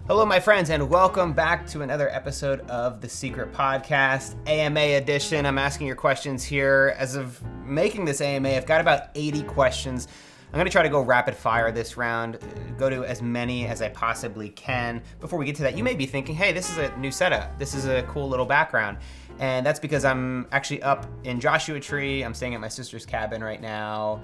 Hello, my friends, and welcome back to another episode of The Secret Podcast, AMA edition. I'm asking your questions here. As of making this AMA, I've got about 80 questions. I'm going to try to go rapid fire this round, go to as many as I possibly can. Before we get to that, you may be thinking, hey, this is a new setup. This is a cool little background. And that's because I'm actually up in Joshua Tree. I'm staying at my sister's cabin right now.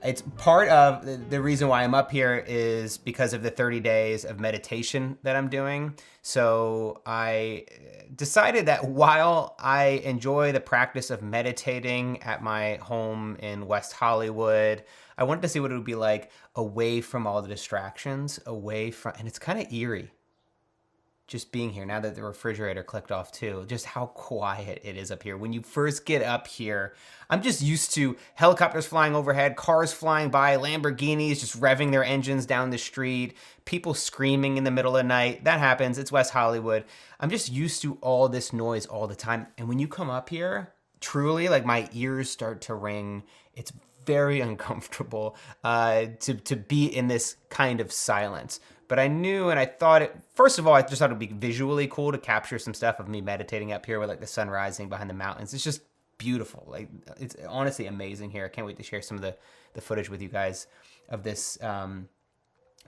It's part of the reason why I'm up here is because of the 30 days of meditation that I'm doing. So I decided that while I enjoy the practice of meditating at my home in West Hollywood, I wanted to see what it would be like away from all the distractions, and it's kind of eerie just being here now that the refrigerator clicked off too, just how quiet it is up here. When you first get up here, I'm just used to helicopters flying overhead, cars flying by, Lamborghinis just revving their engines down the street, people screaming in the middle of the night. That happens. It's West Hollywood. I'm just used to all this noise all the time. And when you come up here, truly, like my ears start to ring. It's very uncomfortable to be in this kind of silence. But I knew, and I thought first of all, I just thought it'd be visually cool to capture some stuff of me meditating up here with like the sun rising behind the mountains. It's just beautiful. Like, it's honestly amazing here. I can't wait to share some of the footage with you guys of this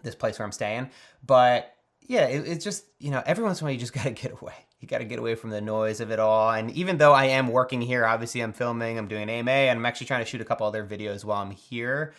this place where I'm staying. But yeah, it's just, every once in a while you just got to get away. You got to get away from the noise of it all. And even though I am working here, obviously I'm filming, I'm doing AMA, and I'm actually trying to shoot a couple other videos while I'm here.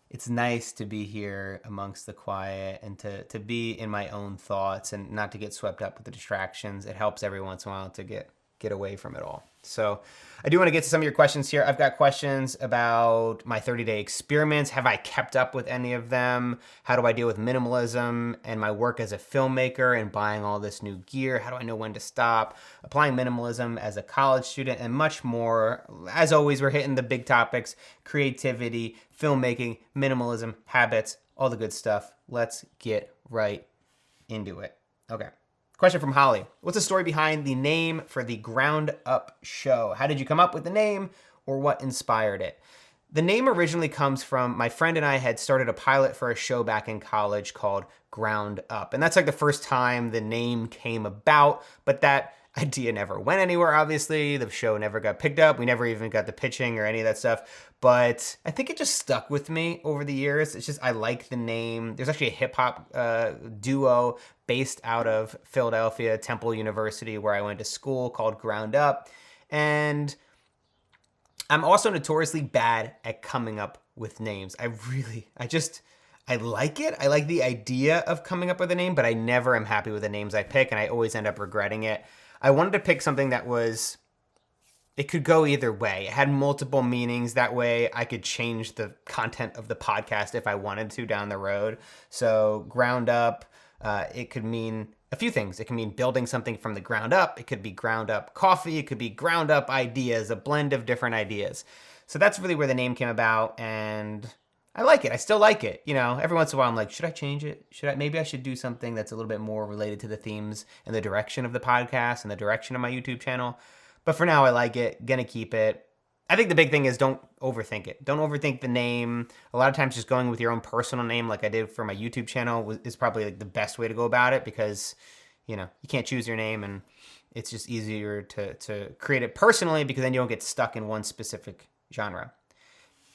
It's nice to be here amongst the quiet and to be in my own thoughts and not to get swept up with the distractions. It helps every once in a while to get away from it all. So I do want to get to some of your questions here. I've got questions about my 30-day experiments. Have I kept up with any of them? How do I deal with minimalism and my work as a filmmaker and buying all this new gear? How do I know when to stop? Applying minimalism as a college student and much more. As always, we're hitting the big topics: creativity, filmmaking, minimalism, habits, all the good stuff. Let's get right into it. Okay. Question from Holly. What's the story behind the name for the Ground Up show? How did you come up with the name, or what inspired it? The name originally comes from my friend and I had started a pilot for a show back in college called Ground Up. And that's like the first time the name came about, but that idea never went anywhere, obviously. The show never got picked up. We never even got the pitching or any of that stuff. But I think it just stuck with me over the years. It's just, I like the name. There's actually a hip hop duo based out of Philadelphia, Temple University, where I went to school, called Ground Up. And I'm also notoriously bad at coming up with names. I like it. I like the idea of coming up with a name, but I never am happy with the names I pick, and I always end up regretting it. I wanted to pick something that it could go either way. It had multiple meanings. That way I could change the content of the podcast if I wanted to down the road. So Ground Up, it could mean a few things. It can mean building something from the ground up. It could be ground up coffee. It could be ground up ideas, a blend of different ideas. So that's really where the name came about, and I like it. I still like it. Every once in a while I'm like, should I change it? Maybe I should do something that's a little bit more related to the themes and the direction of the podcast and the direction of my YouTube channel. But for now, I like it. Gonna keep it. I think the big thing is don't overthink it. Don't overthink the name. A lot of times just going with your own personal name like I did for my YouTube channel is probably like the best way to go about it, because, you can't choose your name, and it's just easier to create it personally, because then you don't get stuck in one specific genre.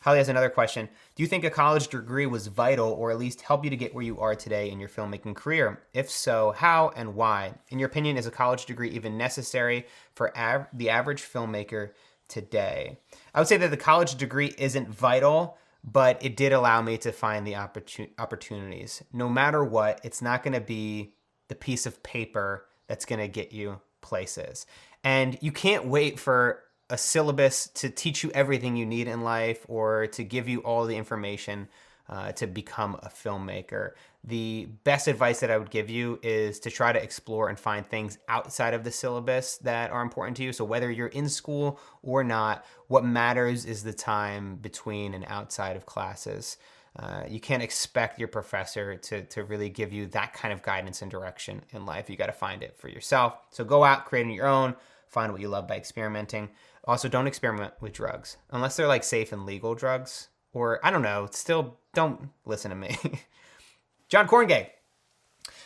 Holly has another question. Do you think a college degree was vital, or at least help you to get where you are today in your filmmaking career? If so, how and why? In your opinion, is a college degree even necessary for the average filmmaker today? I would say that the college degree isn't vital, but it did allow me to find the opportunities. No matter what, it's not going to be the piece of paper that's going to get you places. And you can't wait for a syllabus to teach you everything you need in life, or to give you all the information to become a filmmaker. The best advice that I would give you is to try to explore and find things outside of the syllabus that are important to you. So whether you're in school or not, what matters is the time between and outside of classes. You can't expect your professor to really give you that kind of guidance and direction in life. You got to find it for yourself. So go out, create your own, find what you love by experimenting. Also, don't experiment with drugs unless they're like safe and legal drugs, or I don't know, still don't listen to me. John Corngay.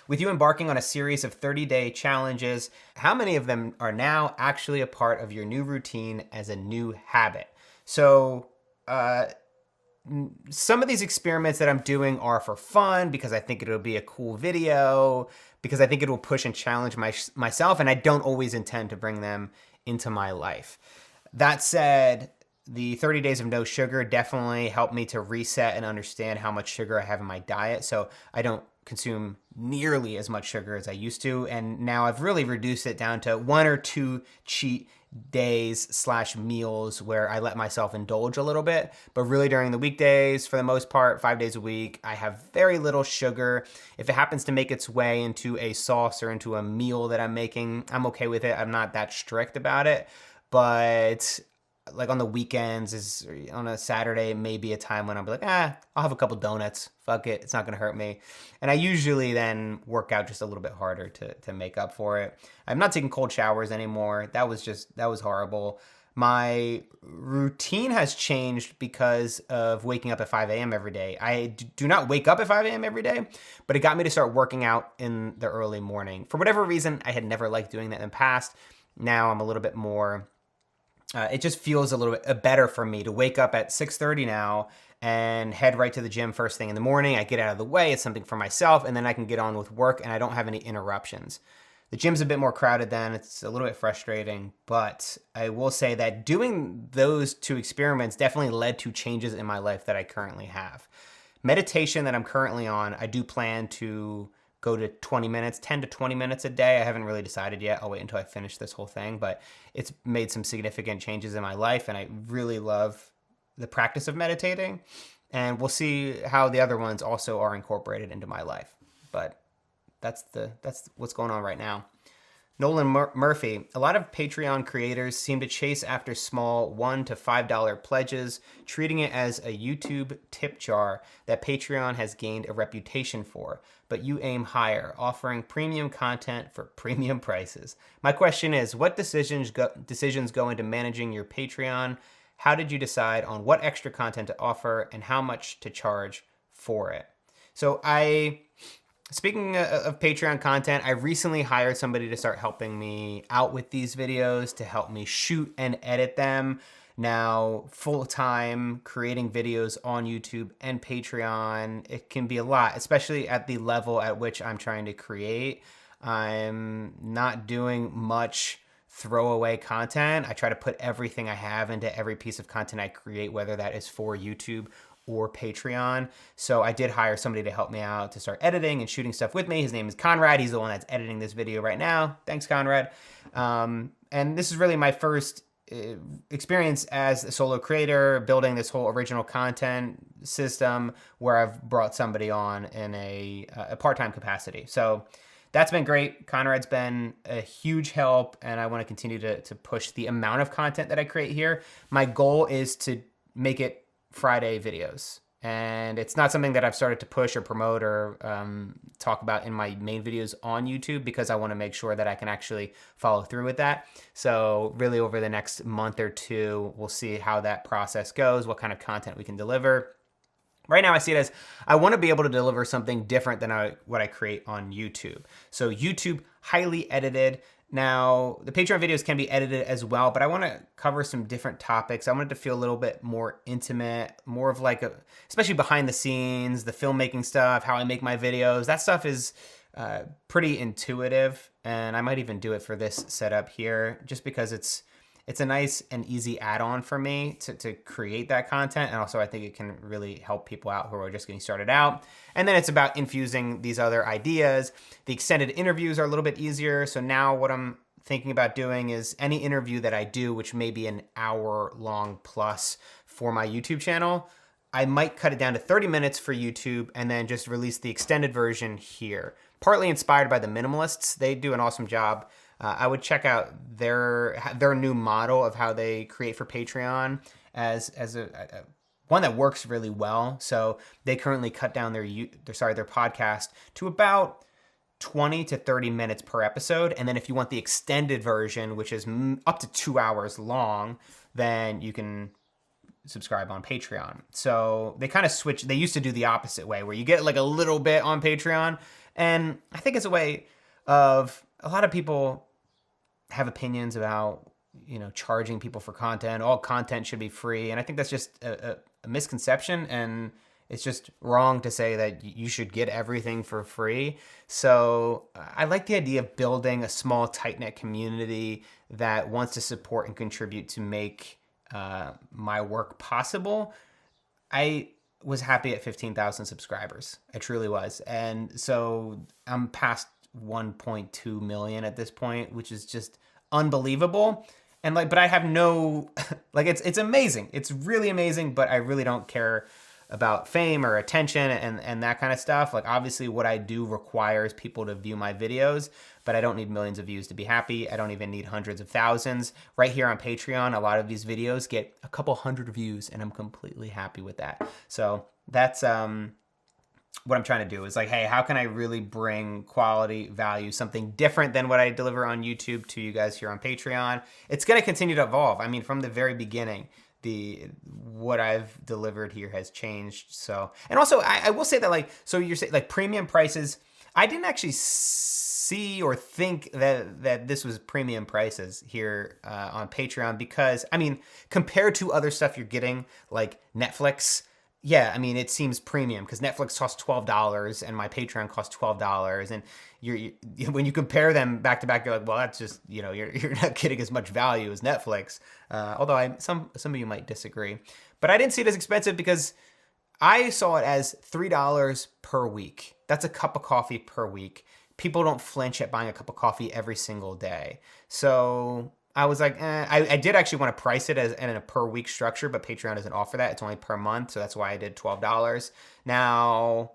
With you embarking on a series of 30-day challenges, how many of them are now actually a part of your new routine as a new habit? So, some of these experiments that I'm doing are for fun because I think it'll be a cool video, because I think it will push and challenge myself, and I don't always intend to bring them into my life. That said, the 30 days of no sugar definitely helped me to reset and understand how much sugar I have in my diet. So I don't consume nearly as much sugar as I used to. And now I've really reduced it down to 1 or 2 cheat days / meals where I let myself indulge a little bit. But really during the weekdays, for the most part, 5 days a week, I have very little sugar. If it happens to make its way into a sauce or into a meal that I'm making, I'm okay with it. I'm not that strict about it. But like on the weekends, is on a Saturday, maybe a time when I'll be like, I'll have a couple donuts. Fuck it. It's not going to hurt me. And I usually then work out just a little bit harder to make up for it. I'm not taking cold showers anymore. That was horrible. My routine has changed because of waking up at 5 a.m. every day. I do not wake up at 5 a.m. every day, but it got me to start working out in the early morning. For whatever reason, I had never liked doing that in the past. Now I'm a little bit more... it just feels a little bit better for me to wake up at 6:30 now and head right to the gym first thing in the morning. I get out of the way. It's something for myself, and then I can get on with work, and I don't have any interruptions. The gym's a bit more crowded then. It's a little bit frustrating, but I will say that doing those 2 experiments definitely led to changes in my life that I currently have. Meditation that I'm currently on, I do plan to go to 20 minutes, 10 to 20 minutes a day. I haven't really decided yet. I'll wait until I finish this whole thing, but it's made some significant changes in my life, and I really love the practice of meditating, and we'll see how the other ones also are incorporated into my life. But that's what's going on right now. Nolan Murphy, a lot of Patreon creators seem to chase after small $1 to $5 pledges, treating it as a YouTube tip jar that Patreon has gained a reputation for, but you aim higher, offering premium content for premium prices. My question is, what decisions go into managing your Patreon? How did you decide on what extra content to offer and how much to charge for it? So speaking of Patreon content, I recently hired somebody to start helping me out with these videos, to help me shoot and edit them. Now, full-time creating videos on YouTube and Patreon, it can be a lot, especially at the level at which I'm trying to create. I'm not doing much throwaway content. I try to put everything I have into every piece of content I create, whether that is for YouTube or Patreon. So I did hire somebody to help me out to start editing and shooting stuff with me. His name is Conrad. He's the one that's editing this video right now. Thanks, Conrad. And this is really my first experience as a solo creator, building this whole original content system where I've brought somebody on in a part-time capacity. So that's been great. Conrad's been a huge help, and I want to continue to push the amount of content that I create here. My goal is to make it Friday videos, and it's not something that I've started to push or promote or talk about in my main videos on YouTube, because I want to make sure that I can actually follow through with that. So really over the next month or 2, we'll see how that process goes, what kind of content we can deliver. Right now I see it as I want to be able to deliver something different than what I create on YouTube. So YouTube, highly edited. Now, the Patreon videos can be edited as well, but I want to cover some different topics. I want it to feel a little bit more intimate, more of like especially behind the scenes, the filmmaking stuff, how I make my videos. That stuff is pretty intuitive, and I might even do it for this setup here just because it's a nice and easy add-on for me to create that content. And also I think it can really help people out who are just getting started out. And then it's about infusing these other ideas. The extended interviews are a little bit easier. So now what I'm thinking about doing is any interview that I do, which may be an hour long plus for my YouTube channel, I might cut it down to 30 minutes for YouTube and then just release the extended version here. Partly inspired by the Minimalists. They do an awesome job. I would check out their new model of how they create for Patreon as a one that works really well. So they currently cut down their podcast to about 20 to 30 minutes per episode. And then if you want the extended version, which is up to 2 hours long, then you can subscribe on Patreon. So they kind of switch. They used to do the opposite way where you get like a little bit on Patreon And I think it's a way of, a lot of people have opinions about, charging people for content. All content should be free. And I think that's just a misconception. And it's just wrong to say that you should get everything for free. So I like the idea of building a small, tight-knit community that wants to support and contribute to make my work possible. I was happy at 15,000 subscribers. I truly was. And so I'm past 1.2 million at this point, which is just unbelievable. And but I have no, it's amazing. It's really amazing, but I really don't care about fame or attention and that kind of stuff. Obviously what I do requires people to view my videos, but I don't need millions of views to be happy. I don't even need hundreds of thousands. Right here on Patreon, a lot of these videos get a couple hundred views, and I'm completely happy with that. So that's what I'm trying to do is hey, how can I really bring quality value, something different than what I deliver on YouTube to you guys here on Patreon? It's going to continue to evolve. I mean, from the very beginning, what I've delivered here has changed. So, and also I will say that so you're saying premium prices, I didn't actually see or think that this was premium prices here on Patreon, because I mean, compared to other stuff you're getting like Netflix, yeah, I mean, it seems premium because Netflix costs $12 and my Patreon costs $12, and you when you compare them back to back, you're like, well, that's just, you're not getting as much value as Netflix. Although some of you might disagree, but I didn't see it as expensive because I saw it as $3 per week. That's a cup of coffee per week. People don't flinch at buying a cup of coffee every single day, so I was like, I did actually want to price it as in a per week structure, but Patreon doesn't offer that. It's only per month. So that's why I did $12. Now,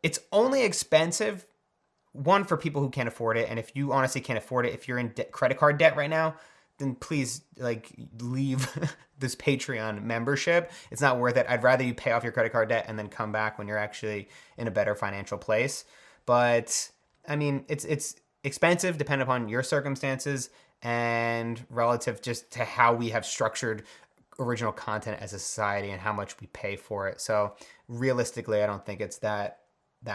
it's only expensive, one, for people who can't afford it. And if you honestly can't afford it, if you're in credit card debt right now, then please leave this Patreon membership. It's not worth it. I'd rather you pay off your credit card debt and then come back when you're actually in a better financial place. But I mean, it's expensive depending upon your circumstances and relative just to how we have structured original content as a society and how much we pay for it. So realistically, I don't think it's that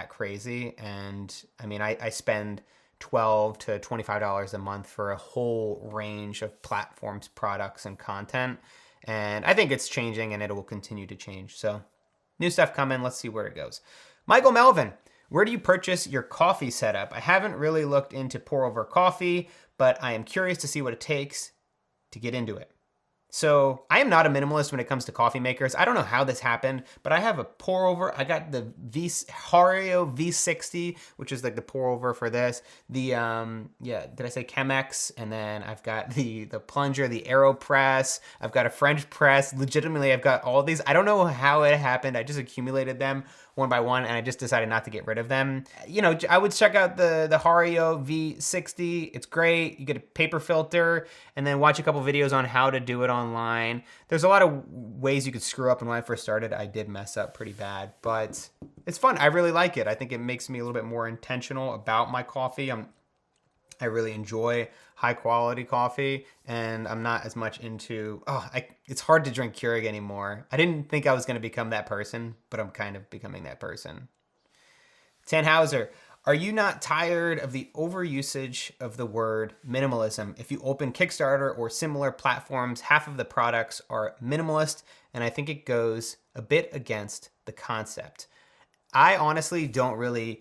crazy. And I mean, I spend $12 to $25 a month for a whole range of platforms, products, and content. And I think it's changing and it will continue to change. So new stuff coming. Let's see where it goes. Michael Melvin, where do you purchase your coffee setup? I haven't really looked into pour over coffee, but I am curious to see what it takes to get into it. So I am not a minimalist when it comes to coffee makers. I don't know how this happened, but I have a pour over. I got the Hario V60, which is like the pour over for this. The did I say Chemex? And then I've got the plunger, the AeroPress. I've got a French press. Legitimately, I've got all these. I don't know how it happened. I just accumulated them one by one, and I just decided not to get rid of them. I would check out the Hario V60. It's great. You get a paper filter, and then watch a couple videos on how to do it online. There's a lot of ways you could screw up, and when I first started, I did mess up pretty bad, but it's fun. I really like it. I think it makes me a little bit more intentional about my coffee. I really enjoy high quality coffee, and I'm not as much into, it's hard to drink Keurig anymore. I didn't think I was going to become that person, but I'm kind of becoming that person. Tannhauser, are you not tired of the overusage of the word minimalism? If you open Kickstarter or similar platforms, half of the products are minimalist, and I think it goes a bit against the concept. I honestly don't really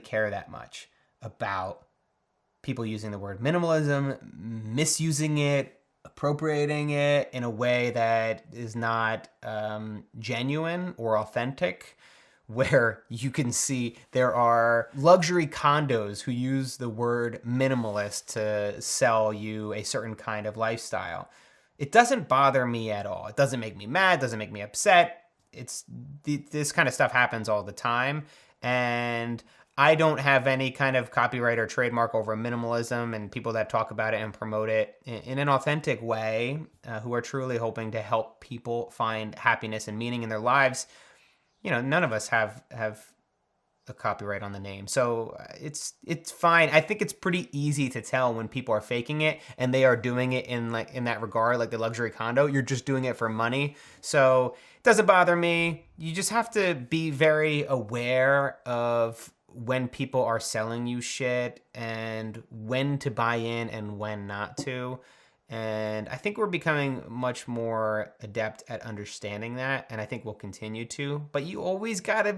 care that much about people using the word minimalism, misusing it, appropriating it in a way that is not genuine or authentic, where you can see there are luxury condos who use the word minimalist to sell you a certain kind of lifestyle. It doesn't bother me at all. It doesn't make me mad, doesn't make me upset. This kind of stuff happens all the time, and I don't have any kind of copyright or trademark over minimalism, and people that talk about it and promote it in an authentic way, who are truly hoping to help people find happiness and meaning in their lives. None of us have a copyright on the name, so it's fine. I think it's pretty easy to tell when people are faking it, and they are doing it in that regard, like the luxury condo. You're just doing it for money, so it doesn't bother me. You just have to be very aware of when people are selling you shit and when to buy in and when not to. And I think we're becoming much more adept at understanding that, and I think we'll continue to. But you always gotta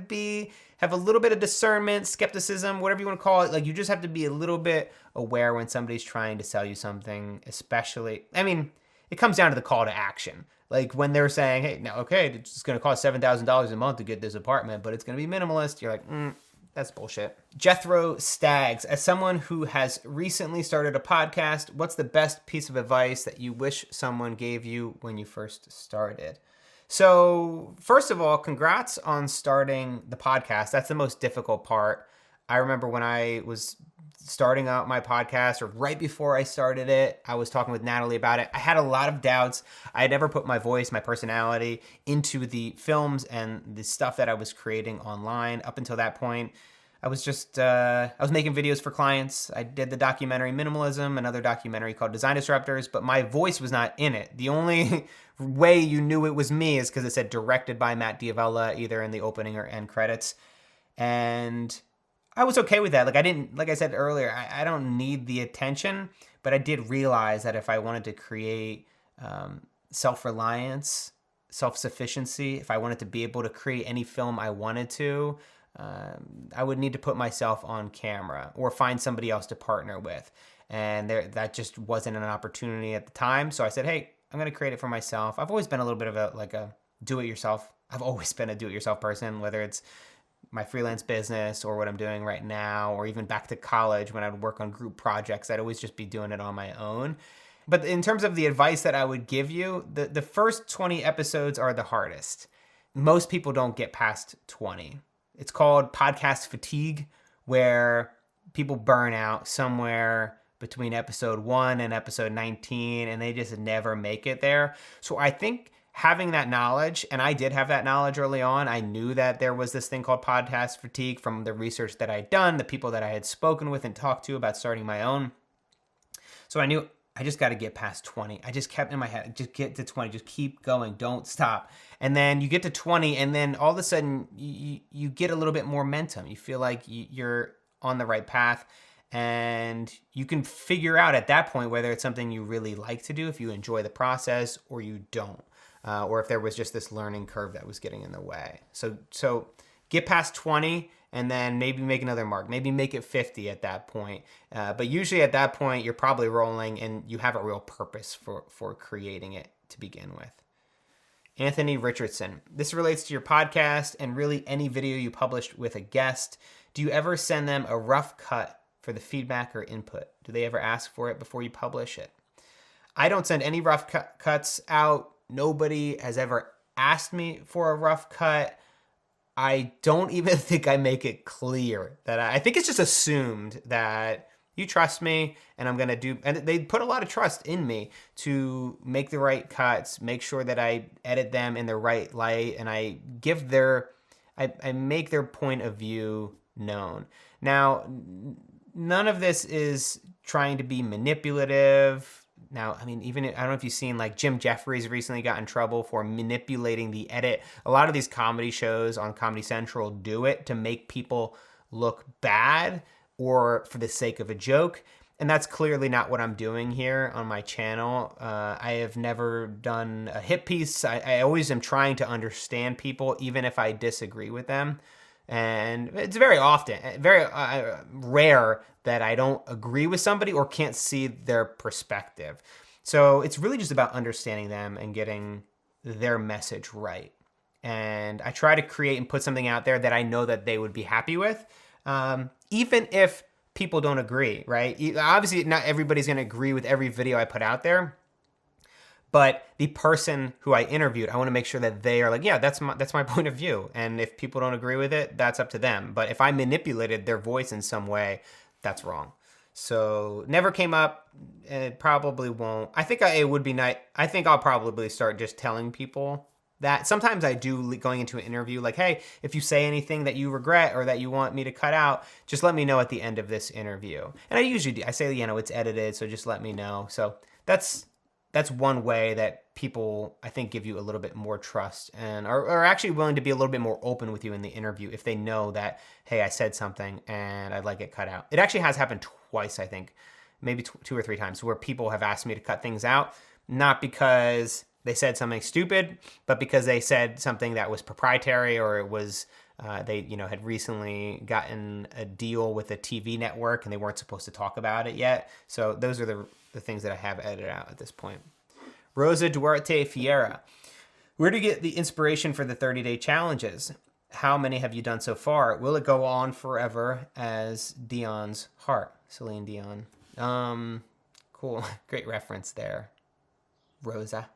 have a little bit of discernment, skepticism, whatever you want to call it. Like, you just have to be a little bit aware when somebody's trying to sell you something, especially, I mean, it comes down to the call to action. Like when they're saying, hey, now, okay, it's going to cost $7,000 a month to get this apartment, but it's going to be minimalist. You're like, that's bullshit. Jethro Staggs, as someone who has recently started a podcast, what's the best piece of advice that you wish someone gave you when you first started? So first of all, congrats on starting the podcast. That's the most difficult part. I remember when I was starting out my podcast, or right before I started it, I was talking with Natalie about it. I had a lot of doubts. I had never put my voice, my personality into the films and the stuff that I was creating online. Up until that point, I was just, I was making videos for clients. I did the documentary Minimalism, another documentary called Design Disruptors, but my voice was not in it. The only way you knew it was me is because it said directed by Matt D'Avella, either in the opening or end credits. And I was okay with that. Like I said earlier, I don't need the attention, but I did realize that if I wanted to create self-reliance, self-sufficiency, if I wanted to be able to create any film I wanted to, I would need to put myself on camera or find somebody else to partner with. And that just wasn't an opportunity at the time. So I said, hey, I'm going to create it for myself. I've always been a little bit of a do-it-yourself. I've always been a do-it-yourself person, whether it's my freelance business or what I'm doing right now, or even back to college when I would work on group projects, I'd always just be doing it on my own. But in terms of the advice that I would give you, the first 20 episodes are the hardest. Most people don't get past 20. It's called podcast fatigue, where people burn out somewhere between episode 1 and episode 19, and they just never make it there. So I think having that knowledge, and I did have that knowledge early on. I knew that there was this thing called podcast fatigue from the research that I'd done, the people that I had spoken with and talked to about starting my own. So I knew I just got to get past 20. I just kept in my head, just get to 20, just keep going, don't stop. And then you get to 20, and then all of a sudden you get a little bit more momentum. You feel like you're on the right path, and you can figure out at that point whether it's something you really like to do, if you enjoy the process, or you don't. Or if there was just this learning curve that was getting in the way. So get past 20 and then maybe make another mark. Maybe make it 50 at that point. But usually at that point, you're probably rolling and you have a real purpose for creating it to begin with. Anthony Richardson. This relates to your podcast and really any video you published with a guest. Do you ever send them a rough cut for the feedback or input? Do they ever ask for it before you publish it? I don't send any rough cuts out. Nobody has ever asked me for a rough cut. I don't even think I make it clear that I think it's just assumed that you trust me and I'm going to do, and they put a lot of trust in me to make the right cuts, make sure that I edit them in the right light, and I make their point of view known. Now, none of this is trying to be manipulative. Now, I mean, even, I don't know if you've seen, like, Jim Jeffries recently got in trouble for manipulating the edit. A lot of these comedy shows on Comedy Central do it to make people look bad or for the sake of a joke. And that's clearly not what I'm doing here on my channel. I have never done a hit piece. I always am trying to understand people, even if I disagree with them. And it's very often, very rare that I don't agree with somebody or can't see their perspective. So it's really just about understanding them and getting their message right. And I try to create and put something out there that I know that they would be happy with, even if people don't agree, right? Obviously, not everybody's going to agree with every video I put out there. But the person who I interviewed, I want to make sure that they are like, yeah, that's my point of view. And if people don't agree with it, that's up to them. But if I manipulated their voice in some way, that's wrong. So never came up, and it probably won't. I think it would be nice. I think I'll probably start just telling people that. Sometimes I do, going into an interview, like, hey, if you say anything that you regret or that you want me to cut out, just let me know at the end of this interview. And I usually do. I say, it's edited, so just let me know. So that's one way that people, I think, give you a little bit more trust and are actually willing to be a little bit more open with you in the interview if they know that, hey, I said something and I'd like it cut out. It actually has happened twice, I think, maybe 2 or 3 times, where people have asked me to cut things out, not because they said something stupid, but because they said something that was proprietary, or it was they had recently gotten a deal with a TV network and they weren't supposed to talk about it yet. So those are the things that I have edited out at this point. Rosa Duarte Fiera, where do you get the inspiration for the 30-day challenges? How many have you done so far? Will it go on forever as Dion's heart? Celine Dion. Cool. Great reference there, Rosa.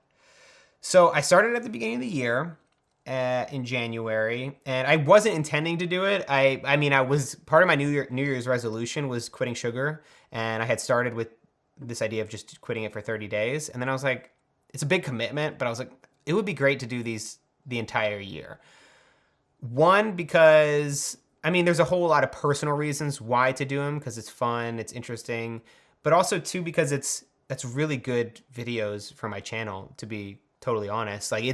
So I started at the beginning of the year in January, and I wasn't intending to do it. I mean, I was part of my New Year's resolution was quitting sugar, and I had started with this idea of just quitting it for 30 days. And then I was like, it's a big commitment, but I was like, it would be great to do these the entire year. One, because, I mean, there's a whole lot of personal reasons why to do them, because it's fun, it's interesting, but also, two, because that's really good videos for my channel, to be totally honest. Like,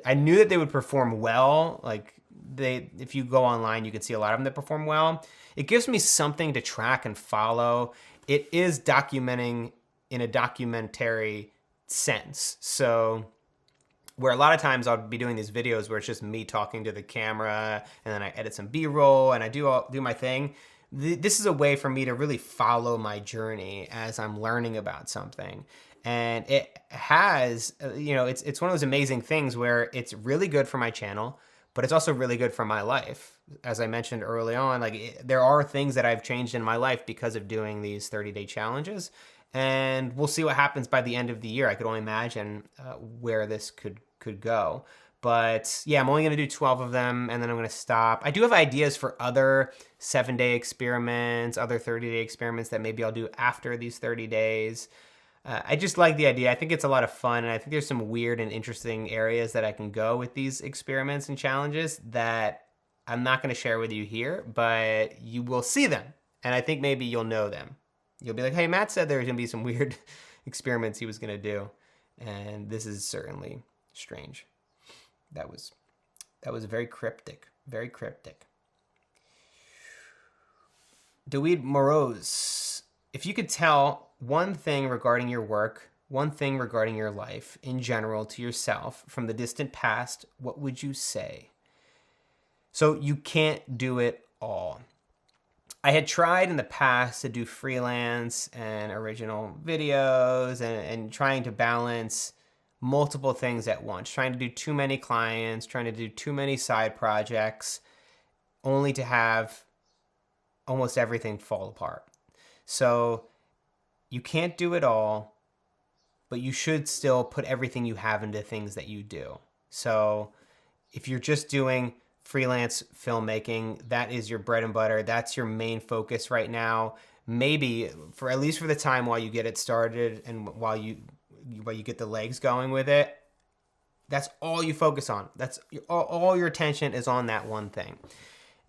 I knew that they would perform well. Like, if you go online, you can see a lot of them that perform well. It gives me something to track and follow. It is documenting in a documentary sense. So where a lot of times I'll be doing these videos where it's just me talking to the camera, and then I edit some B-roll and I do my thing. This is a way for me to really follow my journey as I'm learning about something. And it has, it's one of those amazing things where it's really good for my channel, but it's also really good for my life. As I mentioned early on, there are things that I've changed in my life because of doing these 30-day challenges. And we'll see what happens by the end of the year. I could only imagine where this could go. But yeah, I'm only going to do 12 of them, and then I'm going to stop. I do have ideas for other 7-day experiments, other 30-day experiments that maybe I'll do after these 30 days. I just like the idea. I think it's a lot of fun, and I think there's some weird and interesting areas that I can go with these experiments and challenges that I'm not going to share with you here, but you will see them, and I think maybe you'll know them. You'll be like, hey, Matt said there's going to be some weird experiments he was going to do, and this is certainly strange. That was very cryptic, very cryptic. David Moroz, if you could tell one thing regarding your work, one thing regarding your life in general to yourself from the distant past, what would you say? So you can't do it all. I had tried in the past to do freelance and original videos and trying to balance multiple things at once, trying to do too many clients, trying to do too many side projects, only to have almost everything fall apart. So you can't do it all, but you should still put everything you have into things that you do. So if you're just doing freelance filmmaking, that is your bread and butter, that's your main focus right now, maybe for at least for the time while you get it started and while you get the legs going with it, that's all you focus on. That's all your attention is on that one thing.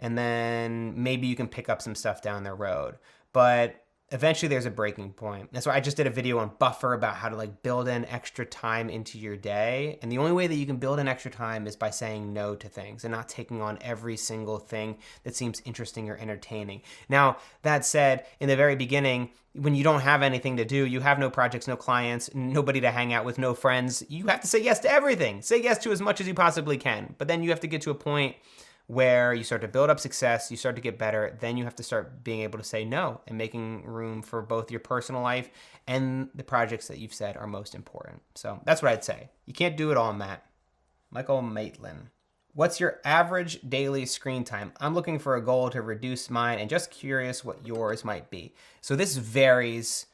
And then maybe you can pick up some stuff down the road. But eventually there's a breaking point. That's why I just did a video on Buffer about how to build in extra time into your day. And the only way that you can build in extra time is by saying no to things and not taking on every single thing that seems interesting or entertaining. Now, that said, in the very beginning, when you don't have anything to do, you have no projects, no clients, nobody to hang out with, no friends, you have to say yes to everything. Say yes to as much as you possibly can. But then you have to get to a point where you start to build up success, you start to get better, then you have to start being able to say no and making room for both your personal life and the projects that you've said are most important. So that's what I'd say. You can't do it all, Matt. Michael Maitland. What's your average daily screen time? I'm looking for a goal to reduce mine and just curious what yours might be. So this varies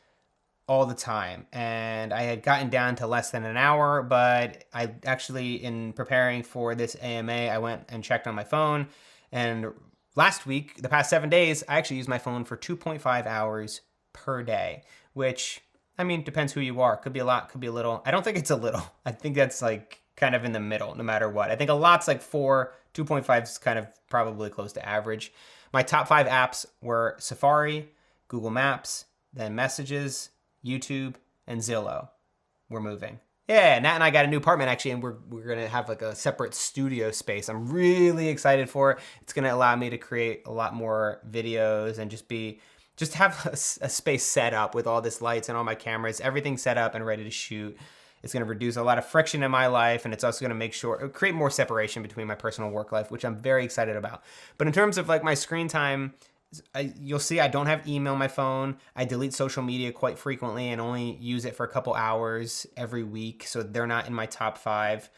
all the time, and I had gotten down to less than an hour, but I actually, in preparing for this AMA, I went and checked on my phone, and last week, the past 7 days, I actually used my phone for 2.5 hours per day, which, I mean, depends who you are. Could be a lot, could be a little. I don't think it's a little. I think that's kind of in the middle, no matter what. I think a lot's 4, 2.5 is kind of probably close to average. My top 5 apps were Safari, Google Maps, then Messages, YouTube, and Zillow were moving. Yeah, Nat and I got a new apartment actually, and we're gonna have like a separate studio space. I'm really excited for it. It's gonna allow me to create a lot more videos and just have a space set up with all this lights and all my cameras, everything set up and ready to shoot. It's going to reduce a lot of friction in my life, and it's also going to create more separation between my personal work life, which I'm very excited about. But in terms of like my screen time, you'll see I don't have email on my phone. I delete social media quite frequently and only use it for a couple hours every week, so they're not in my top 5.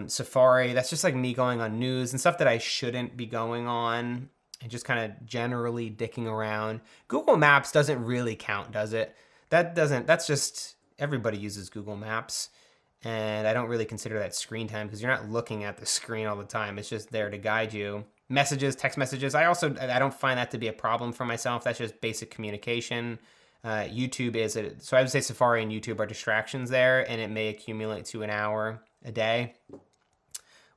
Safari, that's just like me going on news and stuff that I shouldn't be going on and just kind of generally dicking around. Google Maps doesn't really count, does it? That's just, everybody uses Google Maps, and I don't really consider that screen time because you're not looking at the screen all the time. It's just there to guide you. Messages, text messages, I don't find that to be a problem for myself. That's just basic communication. YouTube so I would say Safari and YouTube are distractions there, and it may accumulate to an hour a day,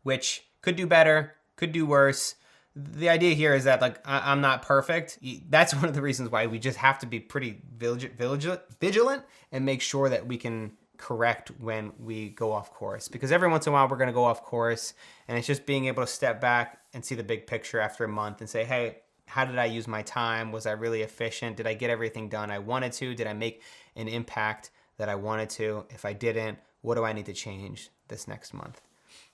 which could do better, could do worse. The idea here is that like I'm not perfect. That's one of the reasons why we just have to be pretty vigilant and make sure that we can correct when we go off course, because every once in a while we're going to go off course, and it's just being able to step back and see the big picture after a month and say, hey, how did I use my time? Was I really efficient? Did I get everything done I wanted to? Did I make an impact that I wanted to? If I didn't, what do I need to change this next month?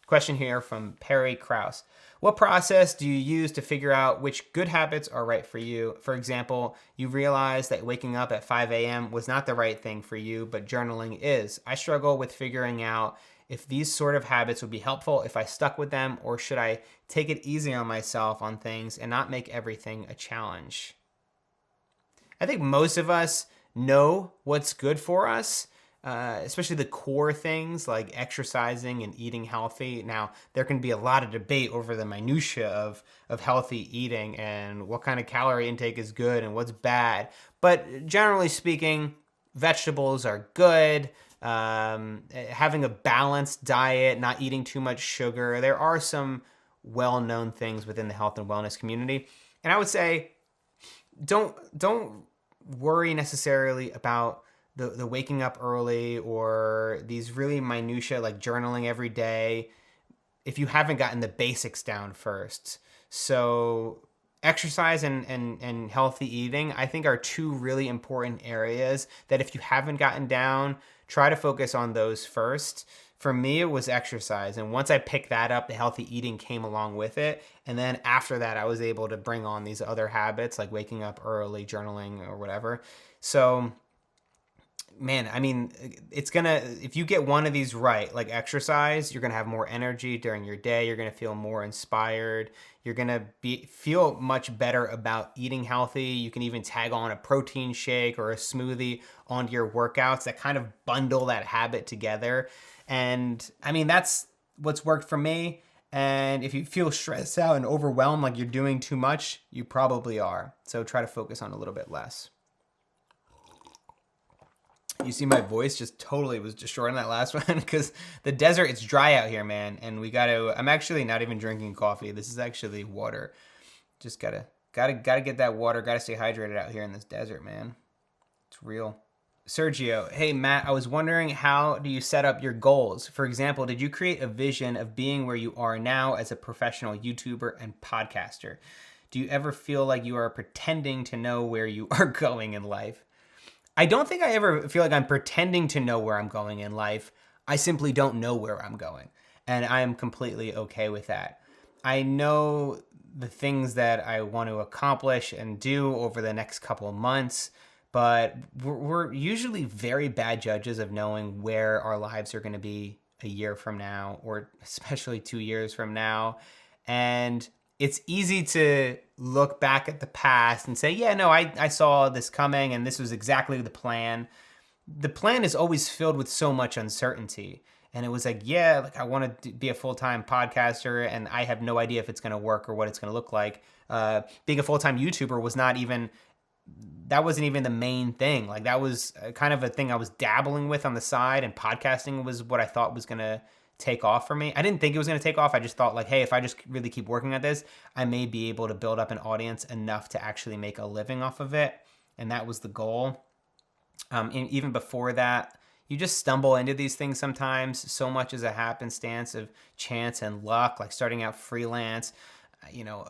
Question here from Perry Krause. What process do you use to figure out which good habits are right for you? For example, you realize that waking up at 5 a.m. was not the right thing for you, but journaling is. I struggle with figuring out if these sort of habits would be helpful if I stuck with them, or should I take it easy on myself on things and not make everything a challenge? I think most of us know what's good for us. Especially the core things like exercising and eating healthy. Now, there can be a lot of debate over the minutia of healthy eating and what kind of calorie intake is good and what's bad. But generally speaking, vegetables are good. Having a balanced diet, not eating too much sugar. There are some well-known things within the health and wellness community. And I would say, don't worry necessarily about the waking up early or these really minutia like journaling every day if you haven't gotten the basics down first. So exercise and healthy eating, I think, are two really important areas that if you haven't gotten down, try to focus on those first. For me, it was exercise. And once I picked that up, the healthy eating came along with it. And then after that, I was able to bring on these other habits like waking up early, journaling, or whatever. So man, I mean, if you get one of these right, like exercise, you're going to have more energy during your day. You're going to feel more inspired. You're going to feel much better about eating healthy. You can even tag on a protein shake or a smoothie onto your workouts that kind of bundle that habit together. And I mean, that's what's worked for me. And if you feel stressed out and overwhelmed, like you're doing too much, you probably are. So try to focus on a little bit less. You see my voice just totally was destroyed on that last one because the desert, it's dry out here, man. And I'm actually not even drinking coffee. This is actually water. Just gotta get that water. Gotta stay hydrated out here in this desert, man. It's real. Sergio, hey Matt, I was wondering, how do you set up your goals? For example, did you create a vision of being where you are now as a professional YouTuber and podcaster? Do you ever feel like you are pretending to know where you are going in life? I don't think I ever feel like I'm pretending to know where I'm going in life. I simply don't know where I'm going. And I am completely okay with that. I know the things that I want to accomplish and do over the next couple of months, but we're usually very bad judges of knowing where our lives are going to be a year from now, or especially 2 years from now. And it's easy to look back at the past and say, yeah, no, I saw this coming and this was exactly the plan. The plan is always filled with so much uncertainty. And it was like, yeah, like I want to be a full-time podcaster and I have no idea if it's going to work or what it's going to look like. Being a full-time YouTuber wasn't even the main thing. Like that was kind of a thing I was dabbling with on the side, and podcasting was what I thought was going to take off for me. I didn't think it was going to take off. I just thought like, hey, if I just really keep working at this, I may be able to build up an audience enough to actually make a living off of it. And that was the goal. And even before that, you just stumble into these things sometimes. So much as a happenstance of chance and luck, like starting out freelance.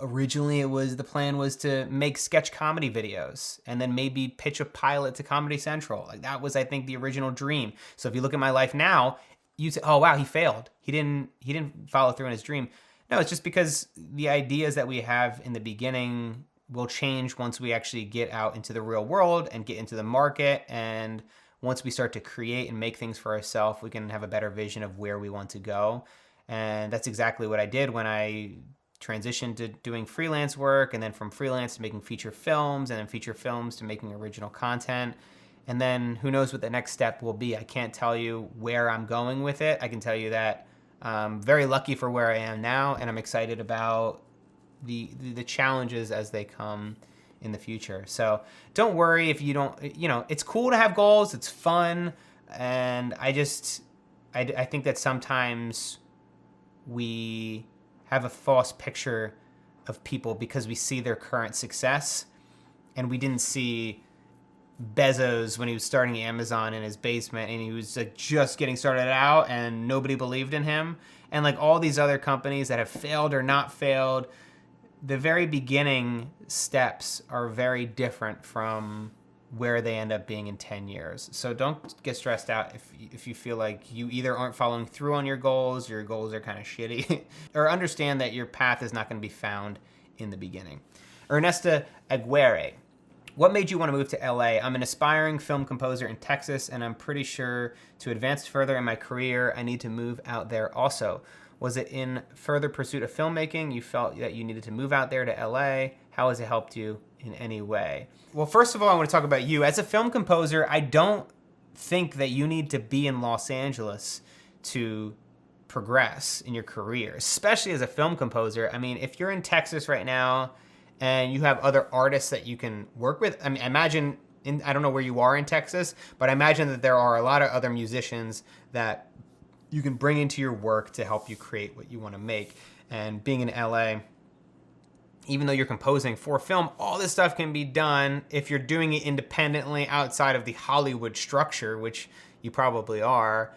Originally the plan was to make sketch comedy videos and then maybe pitch a pilot to Comedy Central. Like that was, I think, the original dream. So if you look at my life now, you say, oh wow, he failed. He didn't follow through on his dream. No, it's just because the ideas that we have in the beginning will change once we actually get out into the real world and get into the market. And once we start to create and make things for ourselves, we can have a better vision of where we want to go. And that's exactly what I did when I transitioned to doing freelance work, and then from freelance to making feature films, and then feature films to making original content. And then who knows what the next step will be. I can't tell you where I'm going with it. I can tell you that I'm very lucky for where I am now, and I'm excited about the challenges as they come in the future. So don't worry if you don't, it's cool to have goals. It's fun. And I think that sometimes we have a false picture of people because we see their current success, and we didn't see Bezos when he was starting Amazon in his basement, and he was like just getting started out and nobody believed in him. And like all these other companies that have failed or not failed, the very beginning steps are very different from where they end up being in 10 years. So don't get stressed out if you feel like you either aren't following through on your goals are kind of shitty, or understand that your path is not going to be found in the beginning. Ernesta Aguirre. What made you want to move to LA? I'm an aspiring film composer in Texas, and I'm pretty sure to advance further in my career, I need to move out there also. Was it in further pursuit of filmmaking you felt that you needed to move out there to LA? How has it helped you in any way? Well, first of all, I want to talk about you. As a film composer, I don't think that you need to be in Los Angeles to progress in your career, especially as a film composer. I mean, if you're in Texas right now and you have other artists that you can work with, I mean, I don't know where you are in Texas, but I imagine that there are a lot of other musicians that you can bring into your work to help you create what you want to make. And being in LA, even though you're composing for film, all this stuff can be done if you're doing it independently outside of the Hollywood structure, which you probably are.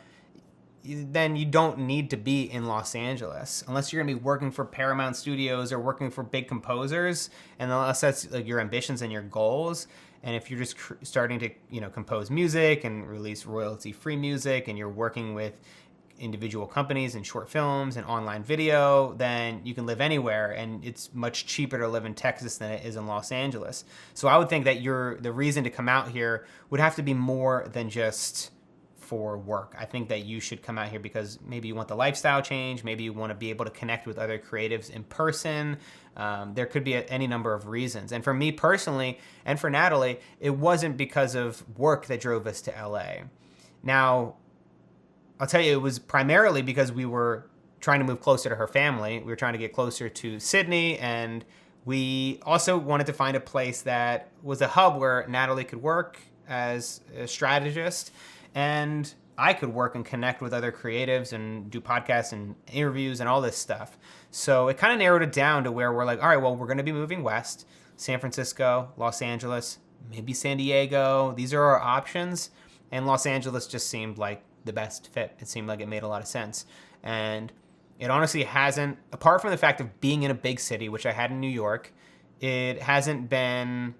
Then you don't need to be in Los Angeles unless you're going to be working for Paramount Studios or working for big composers, and unless that's like your ambitions and your goals. And if you're just starting to compose music and release royalty-free music, and you're working with individual companies and short films and online video, then you can live anywhere, and it's much cheaper to live in Texas than it is in Los Angeles. So I would think that the reason to come out here would have to be more than just for work. I think that you should come out here because maybe you want the lifestyle change, maybe you want to be able to connect with other creatives in person. There could be any number of reasons. And for me personally, and for Natalie, it wasn't because of work that drove us to LA. Now, I'll tell you, it was primarily because we were trying to move closer to her family. We were trying to get closer to Sydney, and we also wanted to find a place that was a hub where Natalie could work as a strategist, and I could work and connect with other creatives and do podcasts and interviews and all this stuff. So it kind of narrowed it down to where we're like, all right, well, we're going to be moving west, San Francisco, Los Angeles, maybe San Diego. These are our options. And Los Angeles just seemed like the best fit. It seemed like it made a lot of sense. And it honestly hasn't, apart from the fact of being in a big city, which I had in New York, it hasn't been,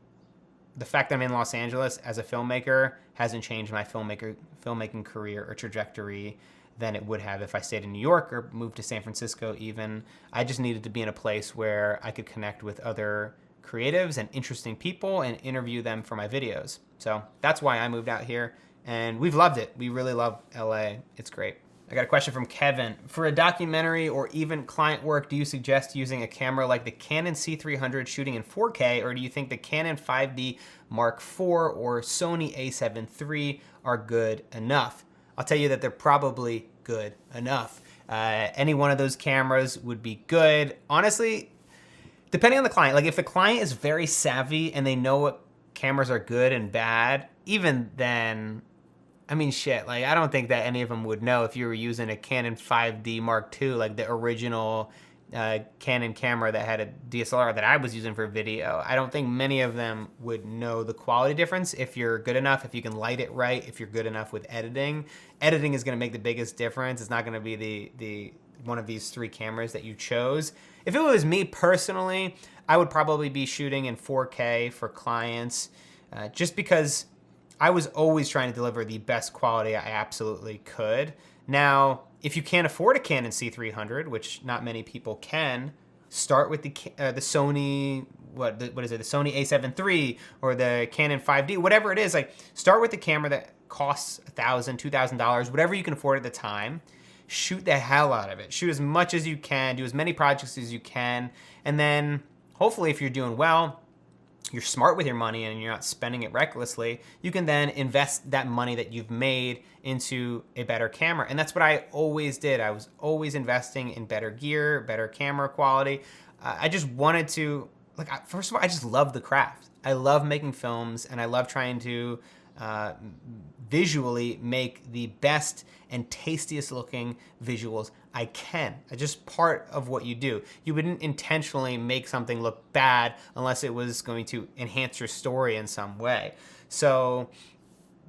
the fact that I'm in Los Angeles as a filmmaker hasn't changed my filmmaking career or trajectory than it would have if I stayed in New York or moved to San Francisco even. I just needed to be in a place where I could connect with other creatives and interesting people and interview them for my videos. So that's why I moved out here. And we've loved it. We really love LA. It's great. I got a question from Kevin. For a documentary or even client work, do you suggest using a camera like the Canon C300 shooting in 4K, or do you think the Canon 5D Mark IV or Sony a7 III are good enough? I'll tell you that they're probably good enough. Any one of those cameras would be good. Honestly, depending on the client. Like if the client is very savvy and they know what cameras are good and bad, even then, I mean, shit, like, I don't think that any of them would know if you were using a Canon 5D Mark II, like the original Canon camera that had a DSLR that I was using for video, I don't think many of them would know the quality difference. If you're good enough, if you can light it right, if you're good enough with editing is going to make the biggest difference. It's not going to be the one of these three cameras that you chose. If it was me personally, I would probably be shooting in 4K for clients, just because I was always trying to deliver the best quality I absolutely could. Now, if you can't afford a Canon C300, which not many people can, start with the Sony, what is it, the Sony A7 III or the Canon 5D, whatever it is. Like, start with the camera that costs $1,000, $2,000, whatever you can afford at the time. Shoot the hell out of it. Shoot as much as you can, do as many projects as you can, and then hopefully if you're doing well, you're smart with your money and you're not spending it recklessly, you can then invest that money that you've made into a better camera. And that's what I always did. I was always investing in better gear, better camera quality. I just wanted to, first of all, I just love the craft. I love making films, and I love trying to visually make the best and tastiest looking visuals I can. It's just part of what you do. You wouldn't intentionally make something look bad unless it was going to enhance your story in some way. So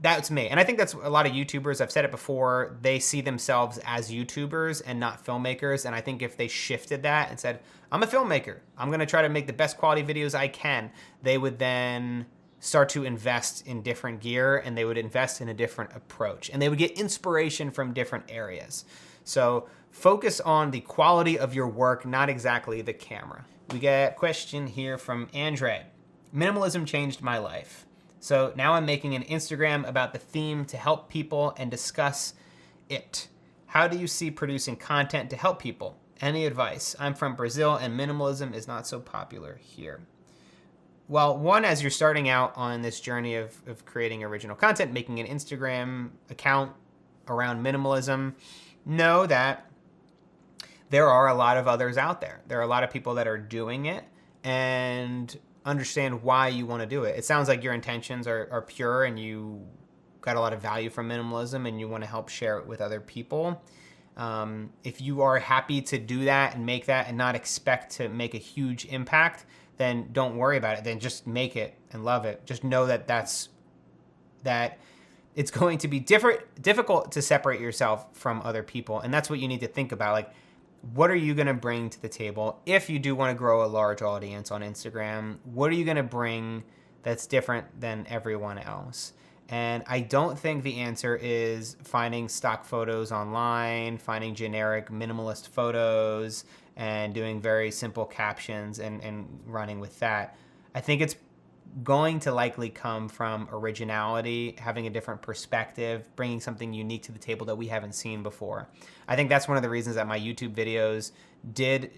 that's me. And I think that's a lot of YouTubers, I've said it before, they see themselves as YouTubers and not filmmakers. And I think if they shifted that and said, I'm a filmmaker, I'm going to try to make the best quality videos I can, they would then start to invest in different gear, and they would invest in a different approach, and they would get inspiration from different areas. So focus on the quality of your work, not exactly the camera. We get a question here from Andre. Minimalism changed my life. So now I'm making an Instagram about the theme to help people and discuss it. How do you see producing content to help people? Any advice? I'm from Brazil, and minimalism is not so popular here. Well, one, as you're starting out on this journey of creating original content, making an Instagram account around minimalism, know that there are a lot of others out there. There are a lot of people that are doing it, and understand why you want to do it. It sounds like your intentions are pure, and you got a lot of value from minimalism, and you want to help share it with other people. If you are happy to do that and make that and not expect to make a huge impact, then don't worry about it. Then just make it and love it. Just know that it's going to be difficult to separate yourself from other people. And that's what you need to think about. Like, what are you going to bring to the table? If you do want to grow a large audience on Instagram, what are you going to bring that's different than everyone else? And I don't think the answer is finding stock photos online, finding generic minimalist photos, and doing very simple captions and running with that. I think it's going to likely come from originality, having a different perspective, bringing something unique to the table that we haven't seen before. I think that's one of the reasons that my YouTube videos did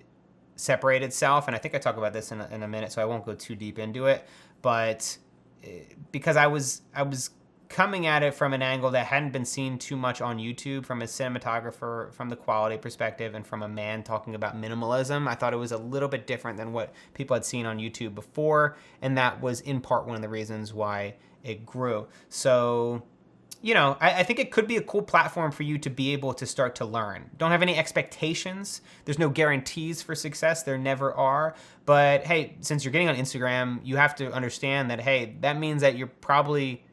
separate itself, and I think I talk about this in a minute, so I won't go too deep into it, but because I was coming at it from an angle that hadn't been seen too much on YouTube, from a cinematographer, from the quality perspective, and from a man talking about minimalism. I thought it was a little bit different than what people had seen on YouTube before, and that was in part one of the reasons why it grew. So, I think it could be a cool platform for you to be able to start to learn. Don't have any expectations. There's no guarantees for success. There never are. But hey, since you're getting on Instagram, you have to understand that, hey, that means that you're probably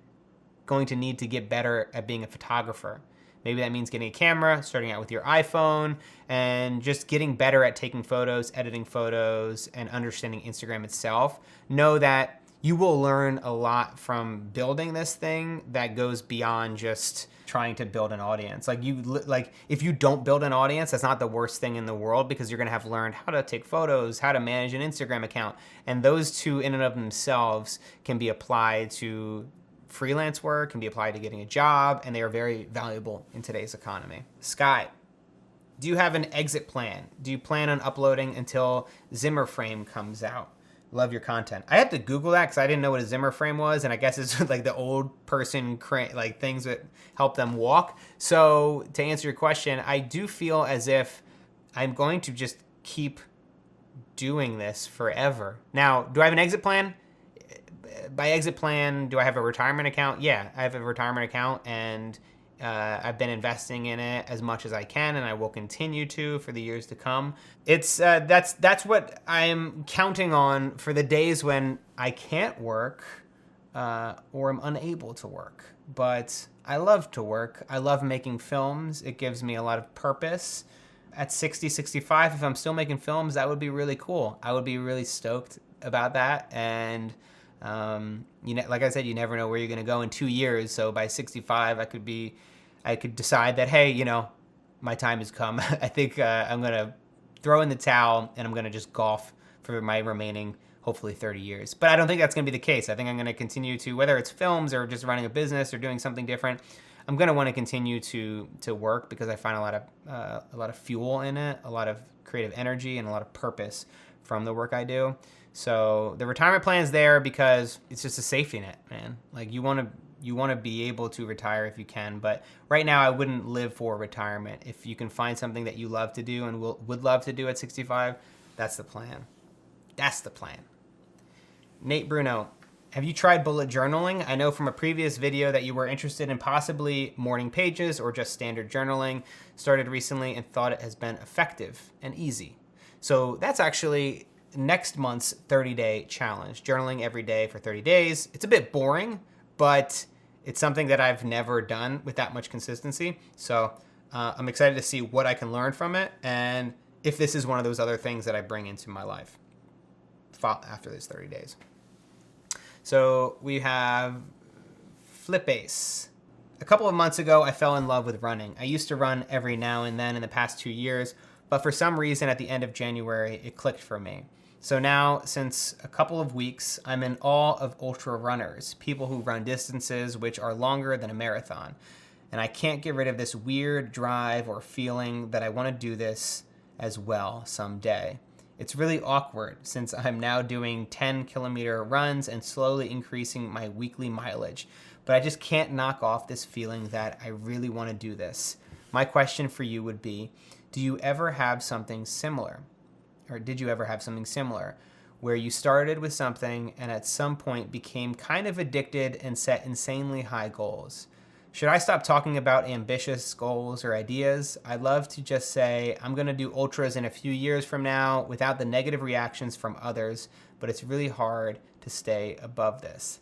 going to need to get better at being a photographer. Maybe that means getting a camera, starting out with your iPhone, and just getting better at taking photos, editing photos, and understanding Instagram itself. Know that you will learn a lot from building this thing that goes beyond just trying to build an audience. If you don't build an audience, that's not the worst thing in the world, because you're going to have learned how to take photos, how to manage an Instagram account, and those two in and of themselves can be applied to freelance work, can be applied to getting a job, and they are very valuable in today's economy. Sky, do you have an exit plan? Do you plan on uploading until Zimmer frame comes out? Love your content. I had to Google that because I didn't know what a Zimmer frame was, and I guess it's like the old person things that help them walk. So to answer your question, I do feel as if I'm going to just keep doing this forever. Now, do I have an exit plan? By exit plan, do I have a retirement account? Yeah, I have a retirement account, and I've been investing in it as much as I can, and I will continue to for the years to come. It's that's what I'm counting on for the days when I can't work or am unable to work. But I love to work. I love making films. It gives me a lot of purpose. At 60, 65, if I'm still making films, that would be really cool. I would be really stoked about that. And like I said, you never know where you're going to go in 2 years. So by 65, I could decide that, hey, my time has come. I think I'm going to throw in the towel and I'm going to just golf for my remaining, hopefully 30 years. But I don't think that's going to be the case. I think I'm going to continue to, whether it's films or just running a business or doing something different, I'm going to want to continue to work because I find a lot of fuel in it, a lot of creative energy, and a lot of purpose from the work I do. So the retirement plan is there because it's just a safety net, man. Like you want to be able to retire if you can, but right now I wouldn't live for retirement. If you can find something that you love to do and would love to do at 65, that's the plan. That's the plan. Nate Bruno, have you tried bullet journaling? I know from a previous video that you were interested in possibly morning pages or just standard journaling. Started recently and thought it has been effective and easy. So that's actually next month's 30-day challenge, journaling every day for 30 days. It's a bit boring, but it's something that I've never done with that much consistency. So I'm excited to see what I can learn from it and if this is one of those other things that I bring into my life after these 30 days. So we have Flip Ace. A couple of months ago, I fell in love with running. I used to run every now and then in the past 2 years, but for some reason at the end of January, it clicked for me. So now, since a couple of weeks, I'm in awe of ultra runners, people who run distances which are longer than a marathon. And I can't get rid of this weird drive or feeling that I want to do this as well someday. It's really awkward since I'm now doing 10-kilometer runs and slowly increasing my weekly mileage. But I just can't knock off this feeling that I really want to do this. My question for you would be, do you ever have something similar? Or did you ever have something similar where you started with something and at some point became kind of addicted and set insanely high goals? Should I stop talking about ambitious goals or ideas? I'd love to just say, I'm going to do ultras in a few years from now without the negative reactions from others, but it's really hard to stay above this.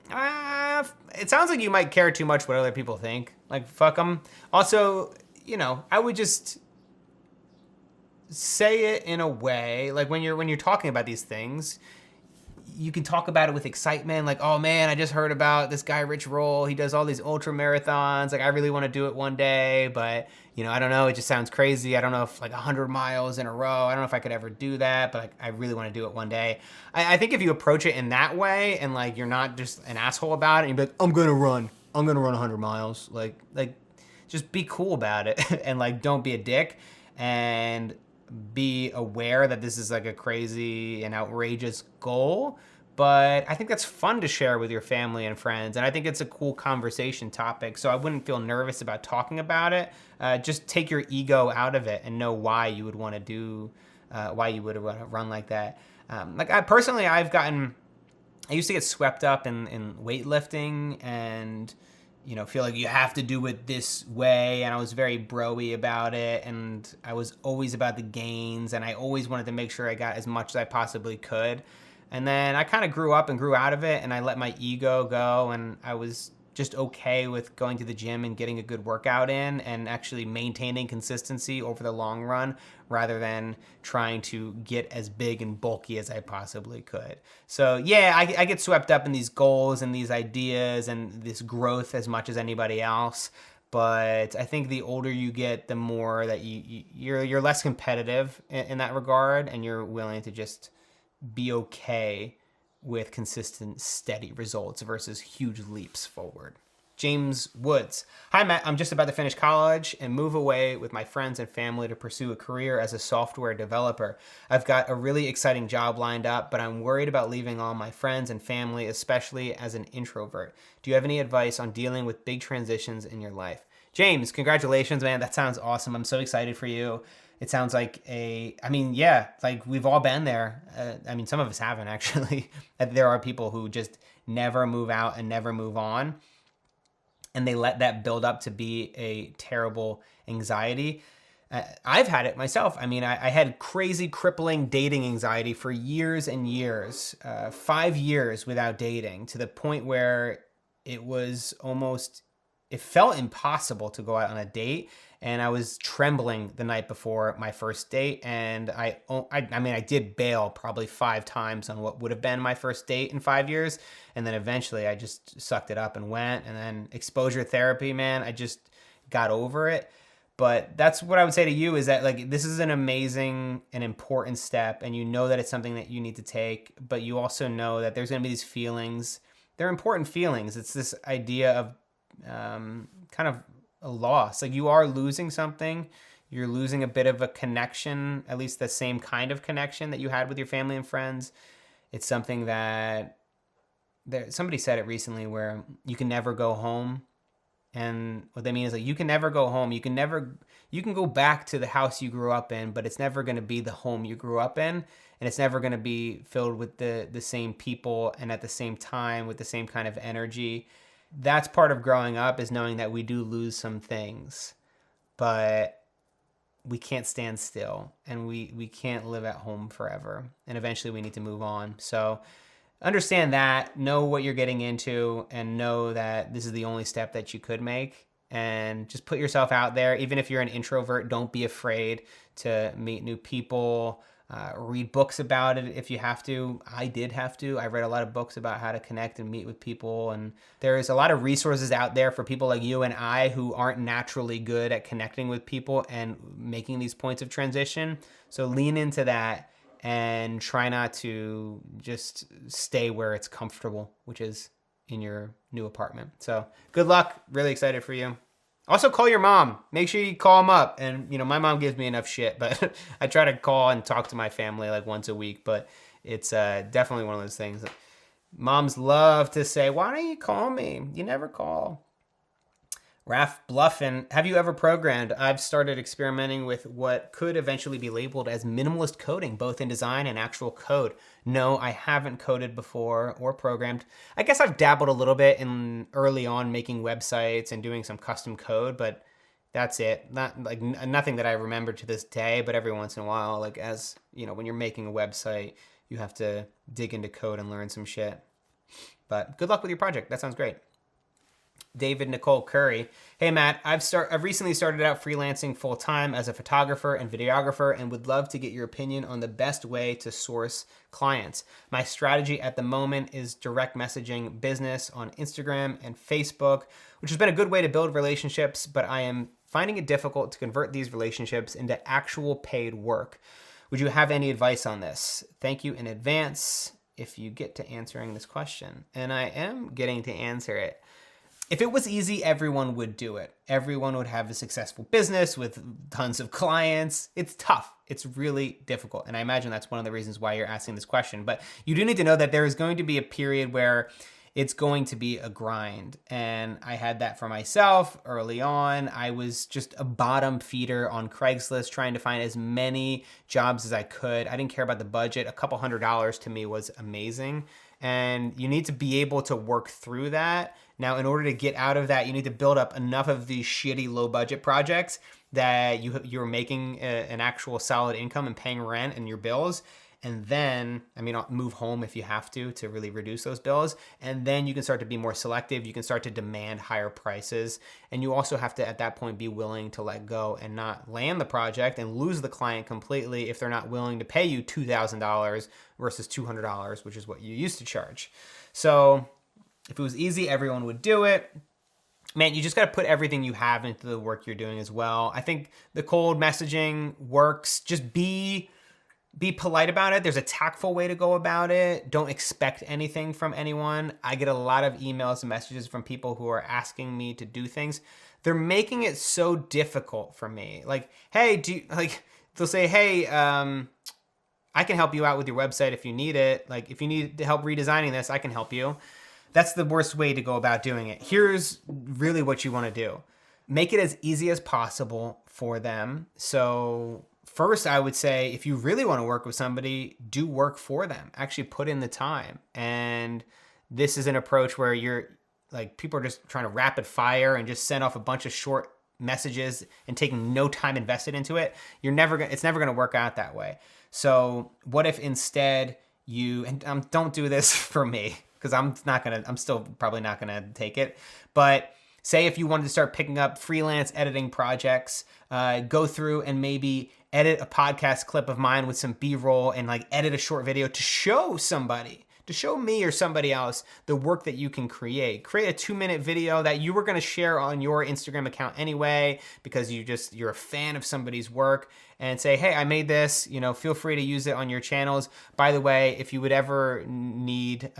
It sounds like you might care too much what other people think. Like, fuck them. Also, I would just say it in a way, like when you're talking about these things, you can talk about it with excitement, like, oh man, I just heard about this guy Rich Roll, he does all these ultra marathons, like I really want to do it one day, but I don't know, it just sounds crazy. I don't know if like 100 miles in a row, I don't know if I could ever do that, but like, I really want to do it one day. I think if you approach it in that way and like you're not just an asshole about it and you're like, I'm gonna run 100 miles, like just be cool about it and like don't be a dick and be aware that this is like a crazy and outrageous goal, but I think that's fun to share with your family and friends, and I think it's a cool conversation topic, so I wouldn't feel nervous about talking about it. Just take your ego out of it and know why you would want to run like that. I used to get swept up in weightlifting and feel like you have to do it this way, and I was very bro-y about it, and I was always about the gains, and I always wanted to make sure I got as much as I possibly could. And then I kind of grew up and grew out of it, and I let my ego go, and I was just okay with going to the gym and getting a good workout in and actually maintaining consistency over the long run rather than trying to get as big and bulky as I possibly could. So yeah, I get swept up in these goals and these ideas and this growth as much as anybody else. But I think the older you get, the more that you're less competitive in that regard, and you're willing to just be okay with consistent, steady results versus huge leaps forward. James Woods. Hi, Matt. I'm just about to finish college and move away with my friends and family to pursue a career as a software developer. I've got a really exciting job lined up, but I'm worried about leaving all my friends and family, especially as an introvert. Do you have any advice on dealing with big transitions in your life? James, congratulations, man. That sounds awesome. I'm so excited for you. It sounds like like we've all been there. Some of us haven't actually. There are people who just never move out and never move on. and they let that build up to be a terrible anxiety. I've had it myself. I mean, I had crazy, crippling dating anxiety for years and years, 5 years without dating, to the point where it was almost, it felt impossible to go out on a date. And I was trembling the night before my first date. And I mean, I did bail probably 5 times on what would have been my first date in 5 years. And then eventually I just sucked it up and went. And then exposure therapy, man, I just got over it. But that's what I would say to you, is that like, this is an amazing and important step, and you know that it's something that you need to take, but you also know that there's going to be these feelings. They're important feelings. It's this idea of kind of a loss. Like, you are losing something. You're losing a bit of a connection, at least the same kind of connection that you had with your family and friends. It's something that somebody said it recently, where you can never go home. And what they mean is, like, you can never go home. You can go back to the house you grew up in, but it's never going to be the home you grew up in. And it's never going to be filled with the same people and at the same time with the same kind of energy. That's part of growing up, is knowing that we do lose some things, but we can't stand still, and we can't live at home forever. And eventually we need to move on. So understand that, know what you're getting into, and know that this is the only step that you could make. And just put yourself out there. Even if you're an introvert, don't be afraid to meet new people. Read books about it if you have to. I did have to. I read a lot of books about how to connect and meet with people. And there's a lot of resources out there for people like you and I who aren't naturally good at connecting with people and making these points of transition. So lean into that and try not to just stay where it's comfortable, which is in your new apartment. So good luck. Really excited for you. Also, call your mom. Make sure you call them up. And, my mom gives me enough shit, but I try to call and talk to my family like once a week. But it's definitely one of those things that moms love to say, why don't you call me? You never call. Raf Bluffin, have you ever programmed? I've started experimenting with what could eventually be labeled as minimalist coding, both in design and actual code. No, I haven't coded before or programmed. I guess I've dabbled a little bit in early on making websites and doing some custom code, but that's it. Nothing that I remember to this day, but every once in a while, like, as when you're making a website, you have to dig into code and learn some shit. But good luck with your project. That sounds great. David Nicole Curry. Hey, Matt, I've recently started out freelancing full-time as a photographer and videographer, and would love to get your opinion on the best way to source clients. My strategy at the moment is direct messaging business on Instagram and Facebook, which has been a good way to build relationships, but I am finding it difficult to convert these relationships into actual paid work. Would you have any advice on this? Thank you in advance if you get to answering this question. And I am getting to answer it. If it was easy, everyone would do it. Everyone would have a successful business with tons of clients. It's tough. It's really difficult. And I imagine that's one of the reasons why you're asking this question. But you do need to know that there is going to be a period where it's going to be a grind. And I had that for myself early on. I was just a bottom feeder on Craigslist, trying to find as many jobs as I could. I didn't care about the budget. A couple $100s to me was amazing. And you need to be able to work through that. Now, in order to get out of that, you need to build up enough of these shitty low budget projects that you're making an actual solid income and paying rent and your bills. And then, move home if you have to really reduce those bills. And then you can start to be more selective. You can start to demand higher prices. And you also have to, at that point, be willing to let go and not land the project and lose the client completely if they're not willing to pay you $2,000 versus $200, which is what you used to charge. So if it was easy, everyone would do it. Man, you just got to put everything you have into the work you're doing as well. I think the cold messaging works. Just be polite about it. There's a tactful way to go about it. Don't expect anything from anyone. I get a lot of emails and messages from people who are asking me to do things. They're making it so difficult for me. Like, hey, they'll say, hey, I can help you out with your website if you need it. Like, if you need help redesigning this, I can help you. That's the worst way to go about doing it. Here's really what you want to do. Make it as easy as possible for them. So first, I would say, if you really want to work with somebody, do work for them. Actually put in the time. And this is an approach where like people are just trying to rapid fire and just send off a bunch of short messages and taking no time invested into it, it's never gonna work out that way. So what if instead don't do this for me, because I'm still probably not gonna take it. But say if you wanted to start picking up freelance editing projects, go through and maybe edit a podcast clip of mine with some B-roll and like edit a short video to show somebody, to show me or somebody else the work that you can create. Create a 2-minute video that you were going to share on your Instagram account anyway, because you're a fan of somebody's work, and say, hey, I made this, feel free to use it on your channels. By the way, if you would ever need,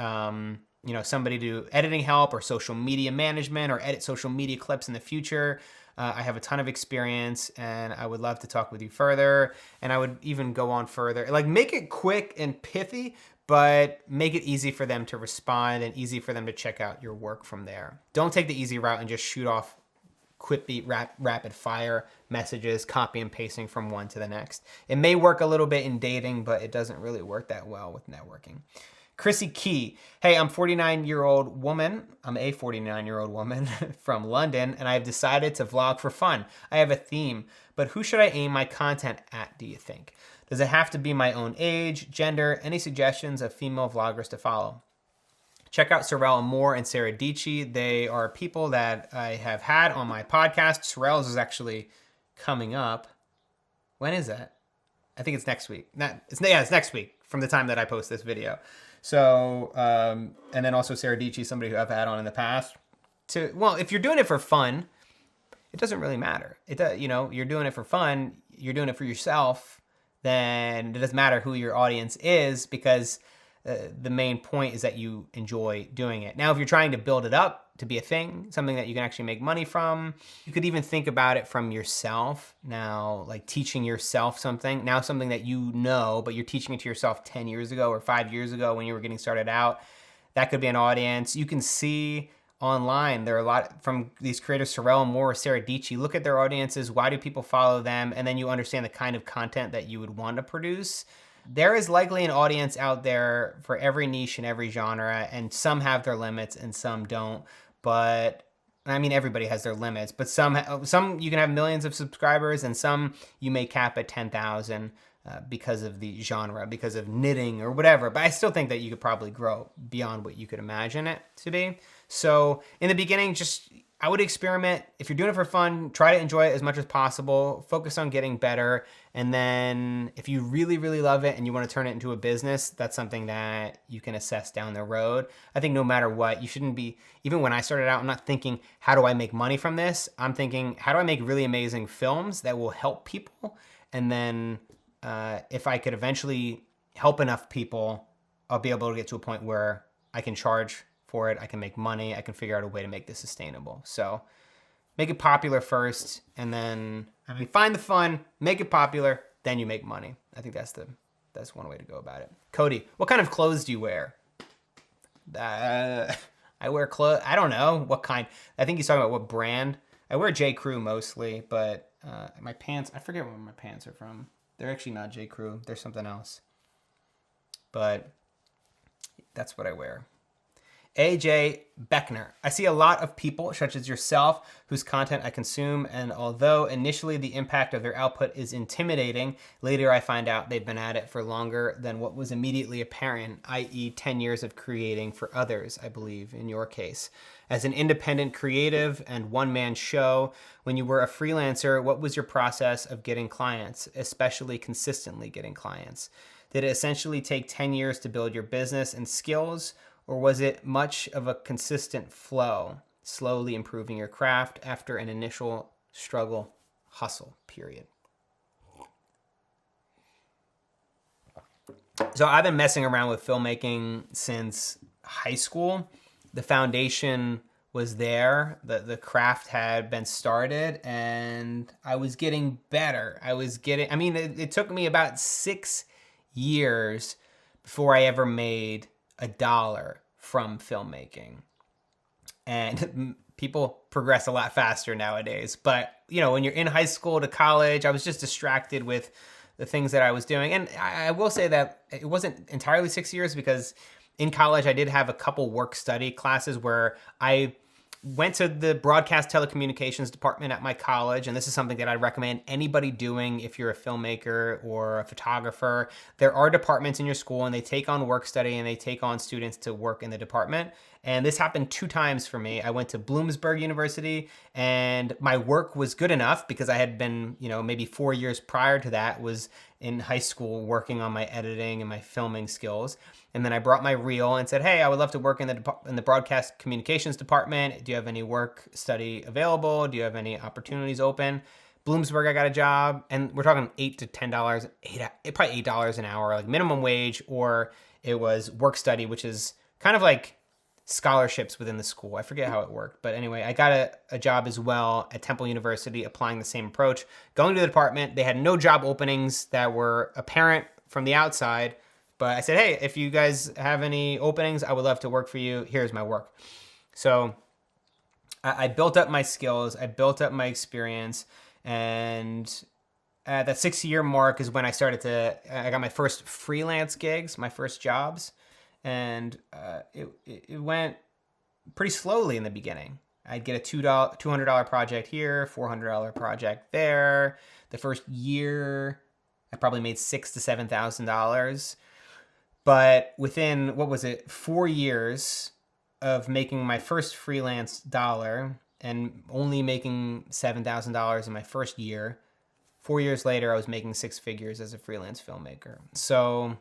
somebody to editing help or social media management or edit social media clips in the future, I have a ton of experience and I would love to talk with you further. And I would even go on further, like make it quick and pithy, but make it easy for them to respond and easy for them to check out your work from there. Don't take the easy route and just shoot off quick rapid fire messages, copy and pasting from one to the next. It may work a little bit in dating, but it doesn't really work that well with networking. Chrissy Key. Hey, I'm a 49-year-old woman from London, and I've decided to vlog for fun. I have a theme, but who should I aim my content at, do you think? Does it have to be my own age, gender? Any suggestions of female vloggers to follow? Check out Sorella Moore and Sarah Dietschy. They are people that I have had on my podcast. Sorella's is actually coming up. When is that? I think it's next week. It's next week from the time that I post this video. So, and then also Sarah Dietschy, somebody who I've had on in the past. If you're doing it for fun, it doesn't really matter. You're doing it for fun, you're doing it for yourself, then it doesn't matter who your audience is, because the main point is that you enjoy doing it. Now, if you're trying to build it up to be a thing, something that you can actually make money from, you could even think about it from yourself now, like teaching yourself something. Now something that but you're teaching it to yourself 10 years ago or 5 years ago when you were getting started out. That could be an audience. You can see online, there are a lot from these creators, Sorella Moore or Sarah Dietschy. Look at their audiences. Why do people follow them? And then you understand the kind of content that you would want to produce. There is likely an audience out there for every niche and every genre, and some have their limits and some don't. But I mean, everybody has their limits, but some you can have millions of subscribers, and some you may cap at 10,000 because of the genre, because of knitting or whatever. But I still think that you could probably grow beyond what you could imagine it to be. So in the beginning, I would experiment. If you're doing it for fun, try to enjoy it as much as possible. Focus on getting better. And then if you really, really love it and you want to turn it into a business, that's something that you can assess down the road. I think no matter what, you shouldn't be, even when I started out, I'm not thinking, how do I make money from this? I'm thinking, how do I make really amazing films that will help people? And then if I could eventually help enough people, I'll be able to get to a point where I can charge for it, I can make money, I can figure out a way to make this sustainable. So make it popular first, and then find the fun, make it popular, then you make money. I think that's one way to go about it. Cody, what kind of clothes do you wear? I wear clothes, I don't know what kind. I think he's talking about what brand. I wear J. Crew mostly, but my pants, I forget where my pants are from. They're actually not J. Crew, they're something else. But that's what I wear. AJ Beckner. I see a lot of people, such as yourself, whose content I consume, and although initially the impact of their output is intimidating, later I find out they've been at it for longer than what was immediately apparent, i.e. 10 years of creating for others, I believe, in your case. As an independent creative and one-man show, when you were a freelancer, what was your process of getting clients, especially consistently getting clients? Did it essentially take 10 years to build your business and skills, or was it much of a consistent flow, slowly improving your craft after an initial struggle hustle period? So I've been messing around with filmmaking since high school. The foundation was there, the craft had been started, and I was getting better. It took me about 6 years before I ever made $1 from filmmaking. And people progress a lot faster nowadays. But, when you're in high school to college, I was just distracted with the things that I was doing. And I will say that it wasn't entirely 6 years, because in college I did have a couple work study classes where I went to the broadcast telecommunications department at my college, and this is something that I'd recommend anybody doing if you're a filmmaker or a photographer. There are departments in your school, and they take on work study, and they take on students to work in the department. And this happened 2 times for me. I went to Bloomsburg University, and my work was good enough because I had been, maybe 4 years prior to that, was in high school working on my editing and my filming skills. And then I brought my reel and said, hey, I would love to work in the broadcast communications department. Do you have any work study available? Do you have any opportunities open? Bloomsburg, I got a job, and we're talking $8 to $10, probably $8 an hour, like minimum wage, or it was work study, which is kind of like scholarships within the school. I forget how it worked. But anyway, I got a job as well at Temple University, applying the same approach. Going to the department, they had no job openings that were apparent from the outside. But I said, hey, if you guys have any openings, I would love to work for you. Here's my work. So I built up my skills. I built up my experience. And at that 6-year mark is when I got my first freelance gigs, my first jobs. And it went pretty slowly in the beginning. I'd get a $200 project here, $400 project there. The first year, I probably made $6,000 to $7,000. But within, 4 years of making my first freelance dollar and only making $7,000 in my first year, 4 years later, I was making 6 figures as a freelance filmmaker. So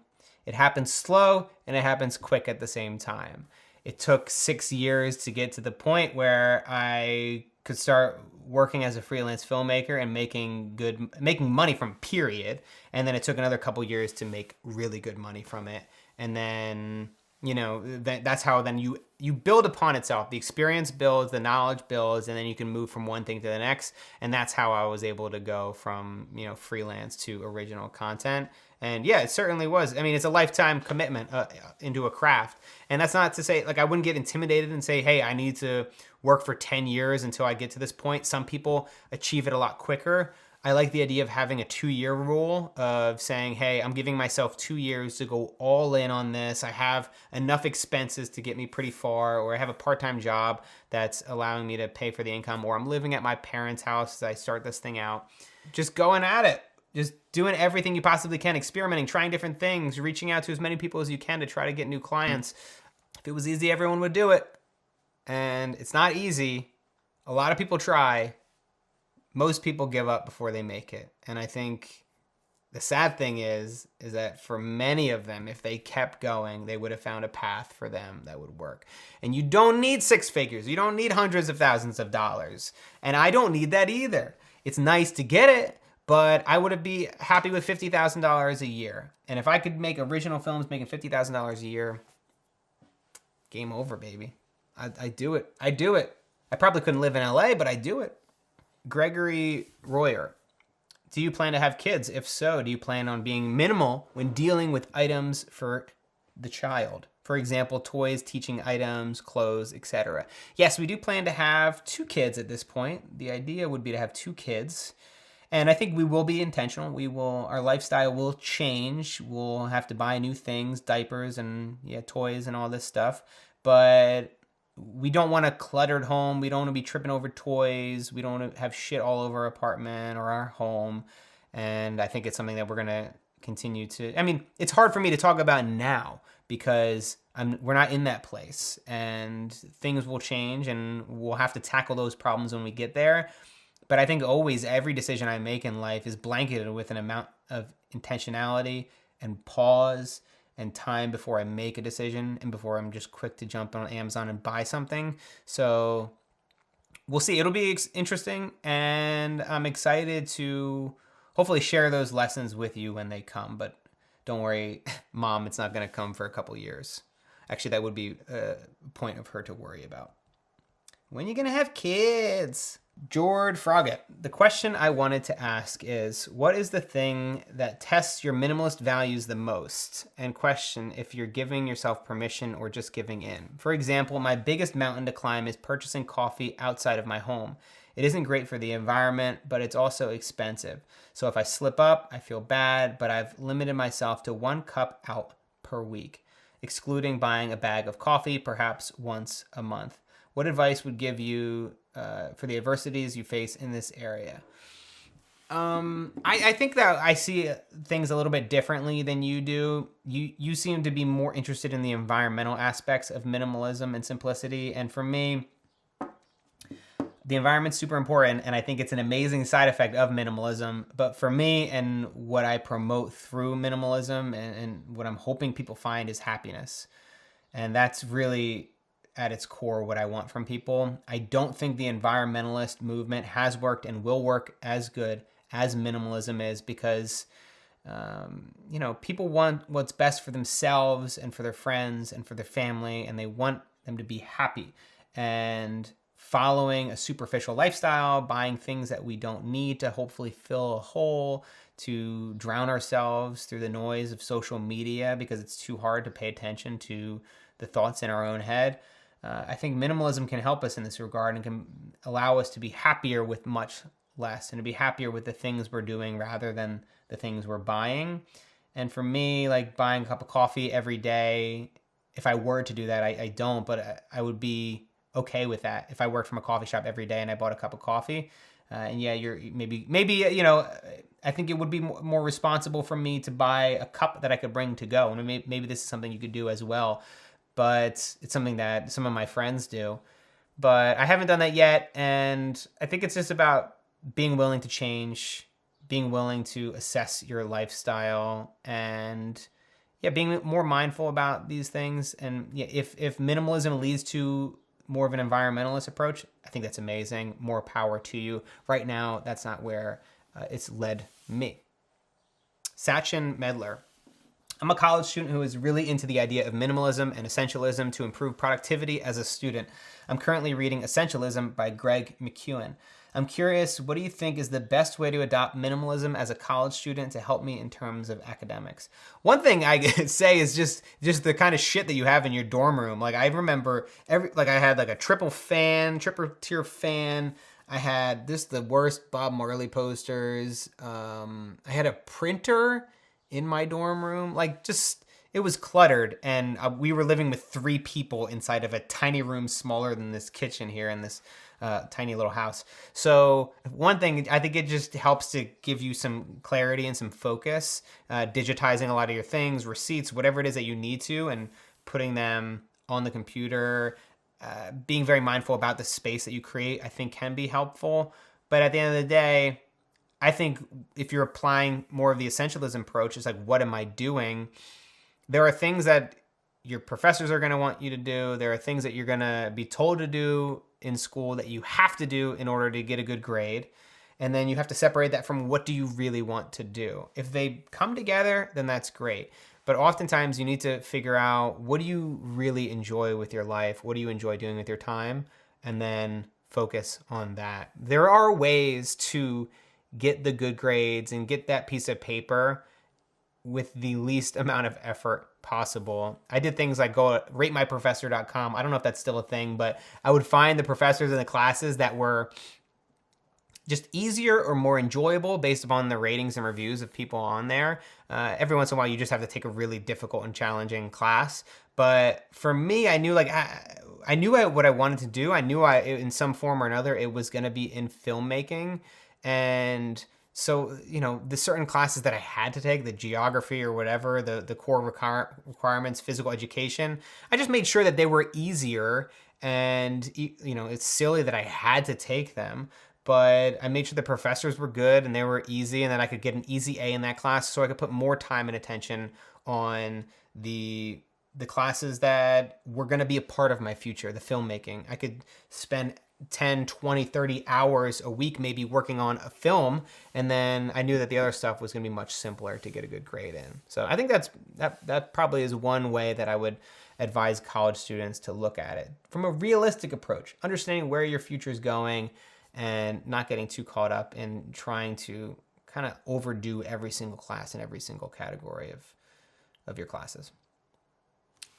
it happens slow and it happens quick at the same time. It took 6 years to get to the point where I could start working as a freelance filmmaker and making money from it, period. And then it took another couple years to make really good money from it. And then, that's how then you build upon itself. The experience builds, the knowledge builds, and then you can move from one thing to the next. And that's how I was able to go from, freelance to original content. And yeah, it certainly was. I mean, it's a lifetime commitment into a craft. And that's not to say, I wouldn't get intimidated and say, hey, I need to work for 10 years until I get to this point. Some people achieve it a lot quicker. I like the idea of having a 2-year rule of saying, hey, I'm giving myself 2 years to go all in on this. I have enough expenses to get me pretty far, or I have a part-time job that's allowing me to pay for the income, or I'm living at my parents' house as I start this thing out. Just going at it. Just doing everything you possibly can, experimenting, trying different things, reaching out to as many people as you can to try to get new clients. If it was easy, everyone would do it. And it's not easy. A lot of people try. Most people give up before they make it. And I think the sad thing is that for many of them, if they kept going, they would have found a path for them that would work. And you don't need 6 figures. You don't need hundreds of thousands of dollars. And I don't need that either. It's nice to get it, but I would be happy with $50,000 a year. And if I could make original films making $50,000 a year, game over, baby. I do it. I do it. I probably couldn't live in LA, but I do it. Gregory Royer, do you plan to have kids? If so, do you plan on being minimal when dealing with items for the child? For example, toys, teaching items, clothes, etc. Yes, we do plan to have 2 kids at this point. The idea would be to have 2 kids. And I think we will be intentional. Our lifestyle will change. We'll have to buy new things, diapers and toys and all this stuff. But we don't want a cluttered home. We don't want to be tripping over toys. We don't want to have shit all over our apartment or our home. And I think it's something that we're going to continue to... I mean, it's hard for me to talk about now because we're not in that place. And things will change and we'll have to tackle those problems when we get there. But I think always every decision I make in life is blanketed with an amount of intentionality and pause and time before I make a decision and before I'm just quick to jump on Amazon and buy something. So we'll see. It'll be interesting, and I'm excited to hopefully share those lessons with you when they come. But don't worry, Mom, it's not going to come for a couple years. Actually, that would be a point of her to worry about. When are you going to have kids? Jord Frogget, the question I wanted to ask is, what is the thing that tests your minimalist values the most? And question if you're giving yourself permission or just giving in. For example, my biggest mountain to climb is purchasing coffee outside of my home. It isn't great for the environment, but it's also expensive. So if I slip up, I feel bad, but I've limited myself to 1 cup out per week, excluding buying a bag of coffee perhaps once a month. What advice would give you for the adversities you face in this area? I think that I see things a little bit differently than you do. You seem to be more interested in the environmental aspects of minimalism and simplicity. And for me, the environment's super important, and I think it's an amazing side effect of minimalism. But for me, and what I promote through minimalism and what I'm hoping people find is happiness. And that's really at its core what I want from people. I don't think the environmentalist movement has worked and will work as good as minimalism is, because people want what's best for themselves and for their friends and for their family, and they want them to be happy. And following a superficial lifestyle, buying things that we don't need to hopefully fill a hole, to drown ourselves through the noise of social media because it's too hard to pay attention to the thoughts in our own head. I think minimalism can help us in this regard and can allow us to be happier with much less, and to be happier with the things we're doing rather than the things we're buying. And for me, like buying a cup of coffee every day, if I were to do that, I don't, but I would be okay with that if I worked from a coffee shop every day and I bought a cup of coffee. And yeah, you're maybe I think it would be more responsible for me to buy a cup that I could bring to go. And maybe this is something you could do as well, but it's something that some of my friends do. But I haven't done that yet, and I think it's just about being willing to change, being willing to assess your lifestyle, and being more mindful about these things. And if minimalism leads to more of an environmentalist approach, I think that's amazing. More power to you. Right now, that's not where it's led me. Sachin Medler. I'm a college student who is really into the idea of minimalism and essentialism to improve productivity as a student. I'm currently reading Essentialism by Greg McKeown. I'm curious, what do you think is the best way to adopt minimalism as a college student to help me in terms of academics? One thing I could say is just the kind of shit that you have in your dorm room. Like I remember I had like a triple tier fan. I had the worst Bob Marley posters. I had a printer in my dorm room. It was cluttered, and we were living with 3 people inside of a tiny room smaller than this kitchen here in this tiny little house. So one thing, I think it just helps to give you some clarity and some focus, digitizing a lot of your things, receipts, whatever it is that you need to, and putting them on the computer, being very mindful about the space that you create, I think can be helpful. But at the end of the day, I think if you're applying more of the essentialism approach, it's like, what am I doing? There are things that your professors are going to want you to do. There are things that you're going to be told to do in school that you have to do in order to get a good grade. And then you have to separate that from what do you really want to do. If they come together, then that's great. But oftentimes you need to figure out, what do you really enjoy with your life? What do you enjoy doing with your time? And then focus on that. There are ways to get the good grades and get that piece of paper with the least amount of effort possible. I did things like go to ratemyprofessor.com. I don't know if that's still a thing, but I would find the professors in the classes that were just easier or more enjoyable based upon the ratings and reviews of people on there. Every once in a while, you just have to take a really difficult and challenging class. But for me, I knew what I wanted to do. I knew in some form or another, it was going to be in filmmaking. And so, the certain classes that I had to take, the geography or whatever, the core requirements, physical education, I just made sure that they were easier. And, it's silly that I had to take them, but I made sure the professors were good and they were easy, and then I could get an easy A in that class, so I could put more time and attention on the classes that were going to be a part of my future, the filmmaking. I could spend 10, 20, 30 hours a week maybe working on a film, and then I knew that the other stuff was going to be much simpler to get a good grade in. So I think that probably is one way that I would advise college students to look at it from a realistic approach, understanding where your future is going and not getting too caught up in trying to kind of overdo every single class in every single category of your classes.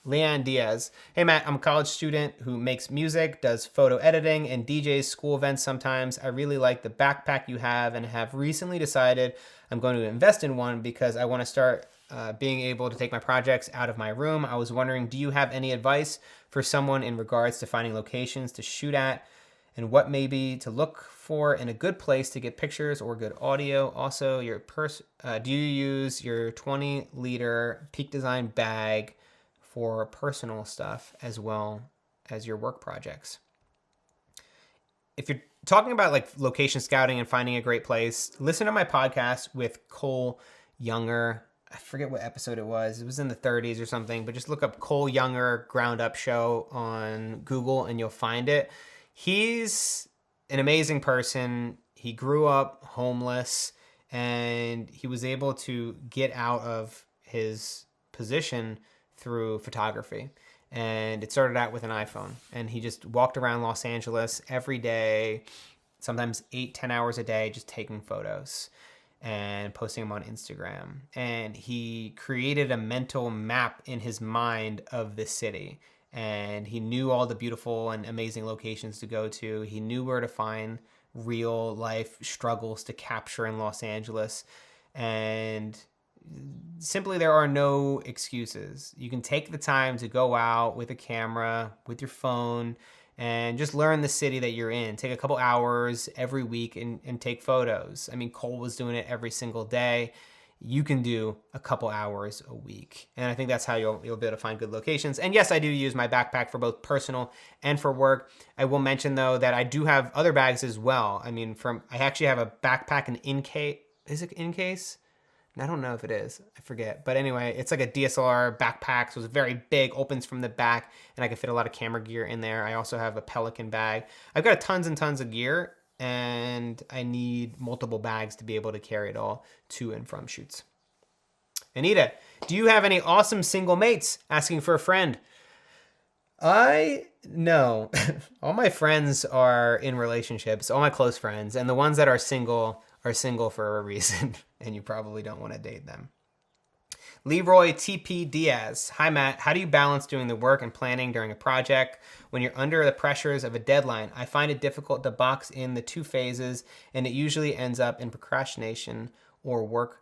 Leanne Diaz. Hey, Matt, I'm a college student who makes music, does photo editing, and DJs school events sometimes. I really like the backpack you have and have recently decided I'm going to invest in one because I want to start being able to take my projects out of my room. I was wondering, do you have any advice for someone in regards to finding locations to shoot at and what maybe to look for in a good place to get pictures or good audio? Also, do you use your 20-liter Peak Design bag for personal stuff as well as your work projects? If you're talking about like location scouting and finding a great place, listen to my podcast with Cole Younger. I forget what episode it was. It was in the 30s or something, but just look up Cole Younger Ground Up Show on Google and you'll find it. He's an amazing person. He grew up homeless and he was able to get out of his position through photography. And it started out with an iPhone. And he just walked around Los Angeles every day, sometimes 8-10 hours a day, just taking photos and posting them on Instagram. And he created a mental map in his mind of the city. And he knew all the beautiful and amazing locations to go to. He knew where to find real life struggles to capture in Los Angeles. And simply, there are no excuses. You can take the time to go out with a camera, with your phone, and just learn the city that you're in. Take a couple hours every week and take photos. I mean, Cole was doing it every single day. You can do a couple hours a week. And I think that's how you'll be able to find good locations. And yes, I do use my backpack for both personal and for work. I will mention, though, that I do have other bags as well. I mean, I actually have a backpack, an in-case. Is it in-case? I don't know if it is. I forget. But anyway, it's like a DSLR backpack. So it's very big, opens from the back, and I can fit a lot of camera gear in there. I also have a Pelican bag. I've got tons and tons of gear, and I need multiple bags to be able to carry it all to and from shoots. Anita, do you have any awesome single mates? Asking for a friend. No. All my friends are in relationships, all my close friends, and the ones that are single for a reason, and you probably don't want to date them. Leroy TP Diaz. Hi, Matt. How do you balance doing the work and planning during a project when you're under the pressures of a deadline? I find it difficult to box in the two phases, and it usually ends up in procrastination or work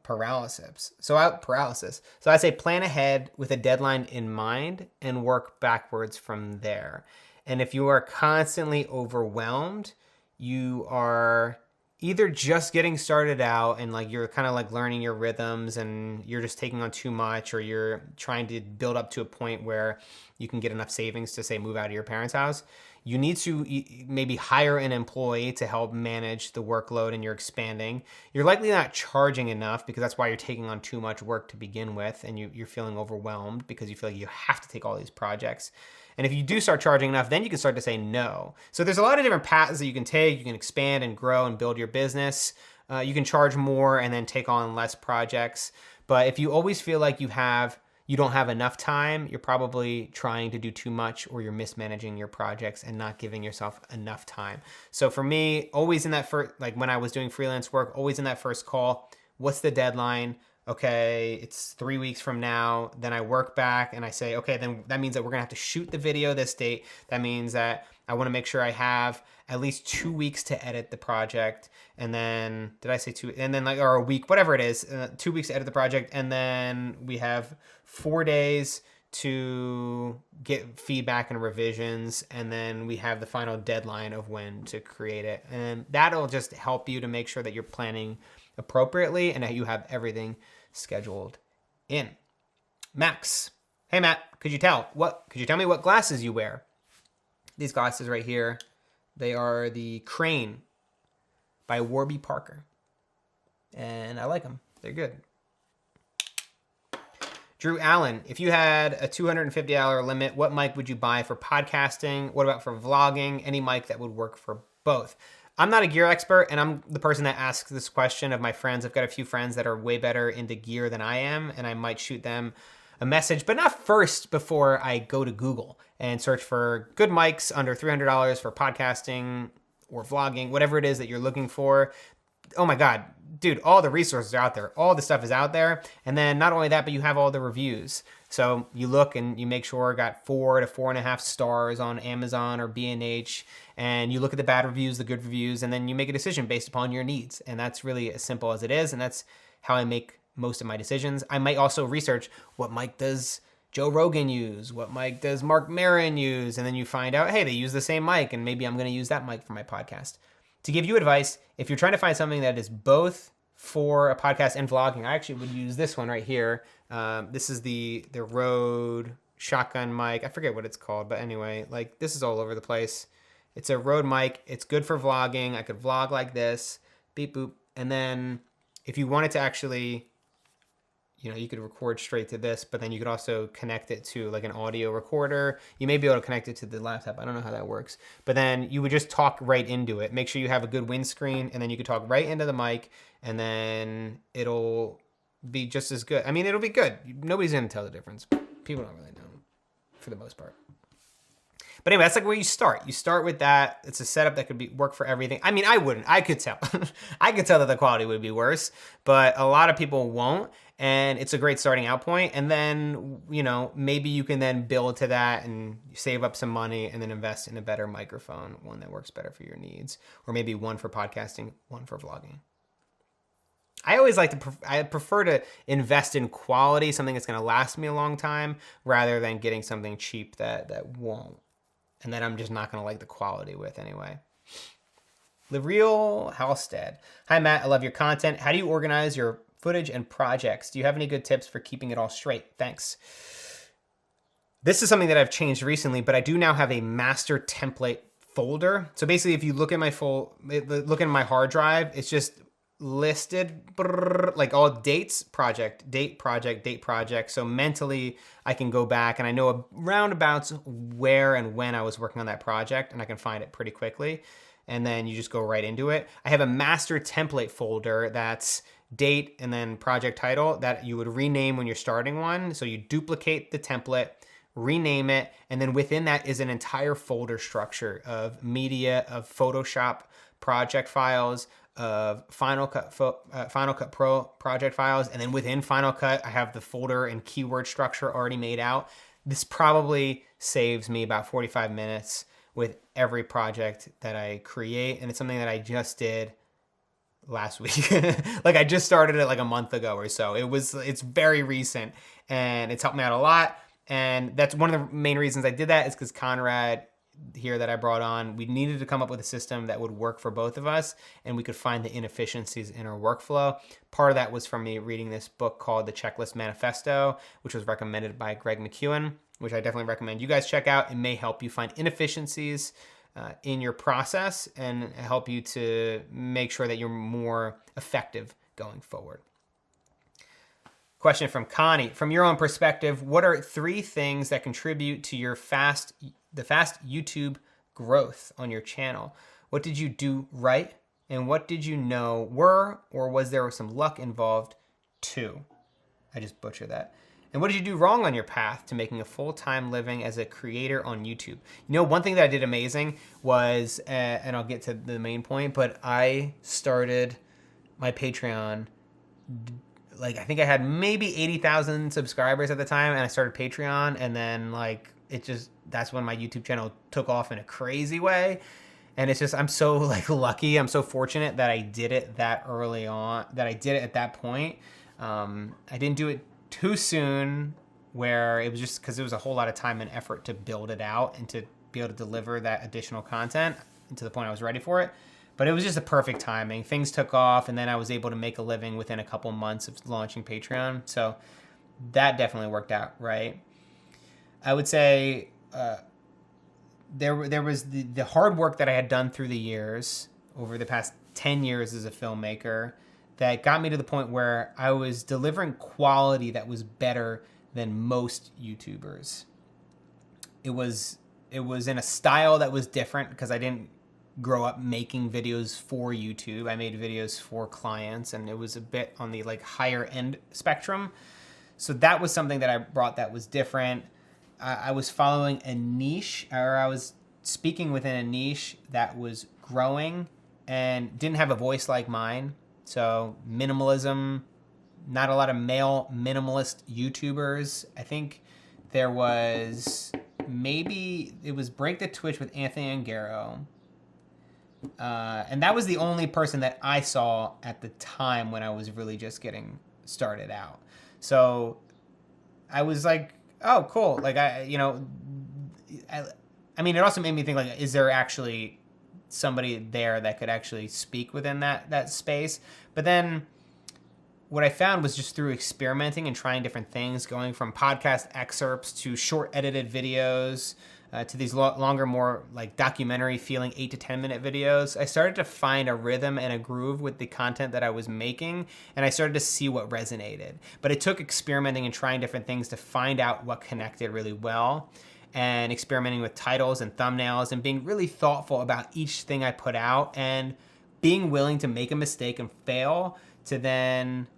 paralysis. So I say plan ahead with a deadline in mind and work backwards from there. And if you are constantly overwhelmed, you are either just getting started out and like you're kind of like learning your rhythms and you're just taking on too much, or you're trying to build up to a point where you can get enough savings to, say, move out of your parents' house. You need to maybe hire an employee to help manage the workload, and you're expanding. You're likely not charging enough because that's why you're taking on too much work to begin with, and you're feeling overwhelmed because you feel like you have to take all these projects. And if you do start charging enough, then you can start to say no. So there's a lot of different paths that you can take. You can expand and grow and build your business. You can charge more and then take on less projects. But if you always feel like you don't have enough time, you're probably trying to do too much, or you're mismanaging your projects and not giving yourself enough time. So for me, always in that first, like when I was doing freelance work, always in that first call, what's the deadline? Okay, it's 3 weeks from now. Then I work back and I say, okay, then that means that we're gonna have to shoot the video this date. That means that I wanna make sure I have at least 2 weeks to edit the project. And then, did I say 2? And then or a week, whatever it is, 2 weeks to edit the project. And then we have 4 days to get feedback and revisions. And then we have the final deadline of when to create it. And that'll just help you to make sure that you're planning appropriately and that you have everything scheduled in. Max. Hey, Matt, could you tell me what glasses you wear? These glasses right here, they are the Crane by Warby Parker. And I like them. They're good. Drew Allen, if you had a $250 limit, what mic would you buy for podcasting? What about for vlogging? Any mic that would work for both? I'm not a gear expert, and I'm the person that asks this question of my friends. I've got a few friends that are way better into gear than I am, and I might shoot them a message, but not first before I go to Google and search for good mics under $300 for podcasting or vlogging, whatever it is that you're looking for. Oh my God, dude, all the resources are out there. All the stuff is out there. And then not only that, but you have all the reviews. So you look and you make sure it got 4 to 4.5 stars on Amazon or B&H, and you look at the bad reviews, the good reviews, and then you make a decision based upon your needs. And that's really as simple as it is. And that's how I make most of my decisions. I might also research what mic does Joe Rogan use, what mic does Mark Maron use, and then you find out, hey, they use the same mic, and maybe I'm going to use that mic for my podcast. To give you advice, if you're trying to find something that is both for a podcast and vlogging, I actually would use this one right here. This is the Rode shotgun mic. I forget what it's called, but anyway, like this is all over the place. It's a Rode mic. It's good for vlogging. I could vlog like this, beep boop. And then if you wanted to actually, you could record straight to this, but then you could also connect it to like an audio recorder. You may be able to connect it to the laptop. I don't know how that works. But then you would just talk right into it. Make sure you have a good windscreen, and then you could talk right into the mic, and then it'll be just as good. I mean, it'll be good. Nobody's going to tell the difference. People don't really know for the most part. But anyway, that's like where you start. You start with that. It's a setup that could work for everything. I mean, I wouldn't. I could tell. I could tell that the quality would be worse, but a lot of people won't. And it's a great starting out point. And then, maybe you can then build to that and save up some money and then invest in a better microphone, one that works better for your needs, or maybe one for podcasting, one for vlogging. I always I prefer to invest in quality, something that's going to last me a long time, rather than getting something cheap that won't, and that I'm just not going to like the quality with anyway. The Real Halstead. Hi, Matt. I love your content. How do you organize your footage and projects? Do you have any good tips for keeping it all straight? Thanks. This is something that I've changed recently, but I do now have a master template folder. So basically, if you look at my hard drive, it's just listed like all dates, project, date, project, date, project. So mentally, I can go back and I know roundabouts where and when I was working on that project, and I can find it pretty quickly. And then you just go right into it. I have a master template folder that's date and then project title that you would rename when you're starting one. So you duplicate the template, rename it, and then within that is an entire folder structure of media, of Photoshop project files, of Final Cut Pro project files, and then within Final Cut, I have the folder and keyword structure already made out. This probably saves me about 45 minutes with every project that I create, and it's something that I just did last week. Like I just started it like a month ago or so. It's very recent, and it's helped me out a lot. And that's one of the main reasons I did that is because Conrad here that I brought on, we needed to come up with a system that would work for both of us, and we could find the inefficiencies in our workflow. Part of that was from me reading this book called The Checklist Manifesto, which was recommended by Greg McKeown, which I definitely recommend you guys check out. It may help you find inefficiencies in your process and help you to make sure that you're more effective going forward. Question from Connie. From your own perspective, what are 3 things that contribute to your the fast YouTube growth on your channel? What did you do right? And what did you know or was there some luck involved too? I just butchered that. And what did you do wrong on your path to making a full-time living as a creator on YouTube? One thing that I did amazing was, and I'll get to the main point, but I started my Patreon, like I think I had maybe 80,000 subscribers at the time, and I started Patreon, and then that's when my YouTube channel took off in a crazy way. And it's just, I'm so lucky, I'm so fortunate that I did it that early on, that I did it at that point. I didn't do it too soon, where it was just because it was a whole lot of time and effort to build it out and to be able to deliver that additional content, and to the point I was ready for it. But it was just a perfect timing. Things took off, and then I was able to make a living within a couple months of launching Patreon. So that definitely worked out right. I would say there was the hard work that I had done through the years, over the past 10 years as a filmmaker, that got me to the point where I was delivering quality that was better than most YouTubers. It was in a style that was different because I didn't grow up making videos for YouTube. I made videos for clients, and it was a bit on the higher end spectrum. So that was something that I brought that was different. I was following a niche, or I was speaking within a niche that was growing and didn't have a voice like mine. So minimalism, not a lot of male minimalist YouTubers. I think there was it was Break the Twitch with Anthony Angaro. And that was the only person that I saw at the time when I was really just getting started out. So I was like, oh, cool. Like, I mean, it also made me think, like, is there actually somebody there that could actually speak within that space? But then what I found was just through experimenting and trying different things, going from podcast excerpts to short edited videos, to these longer, more like documentary feeling 8 to 10 minute videos, I started to find a rhythm and a groove with the content that I was making, and I started to see what resonated. But it took experimenting and trying different things to find out what connected really well, and experimenting with titles and thumbnails and being really thoughtful about each thing I put out, and being willing to make a mistake and fail to then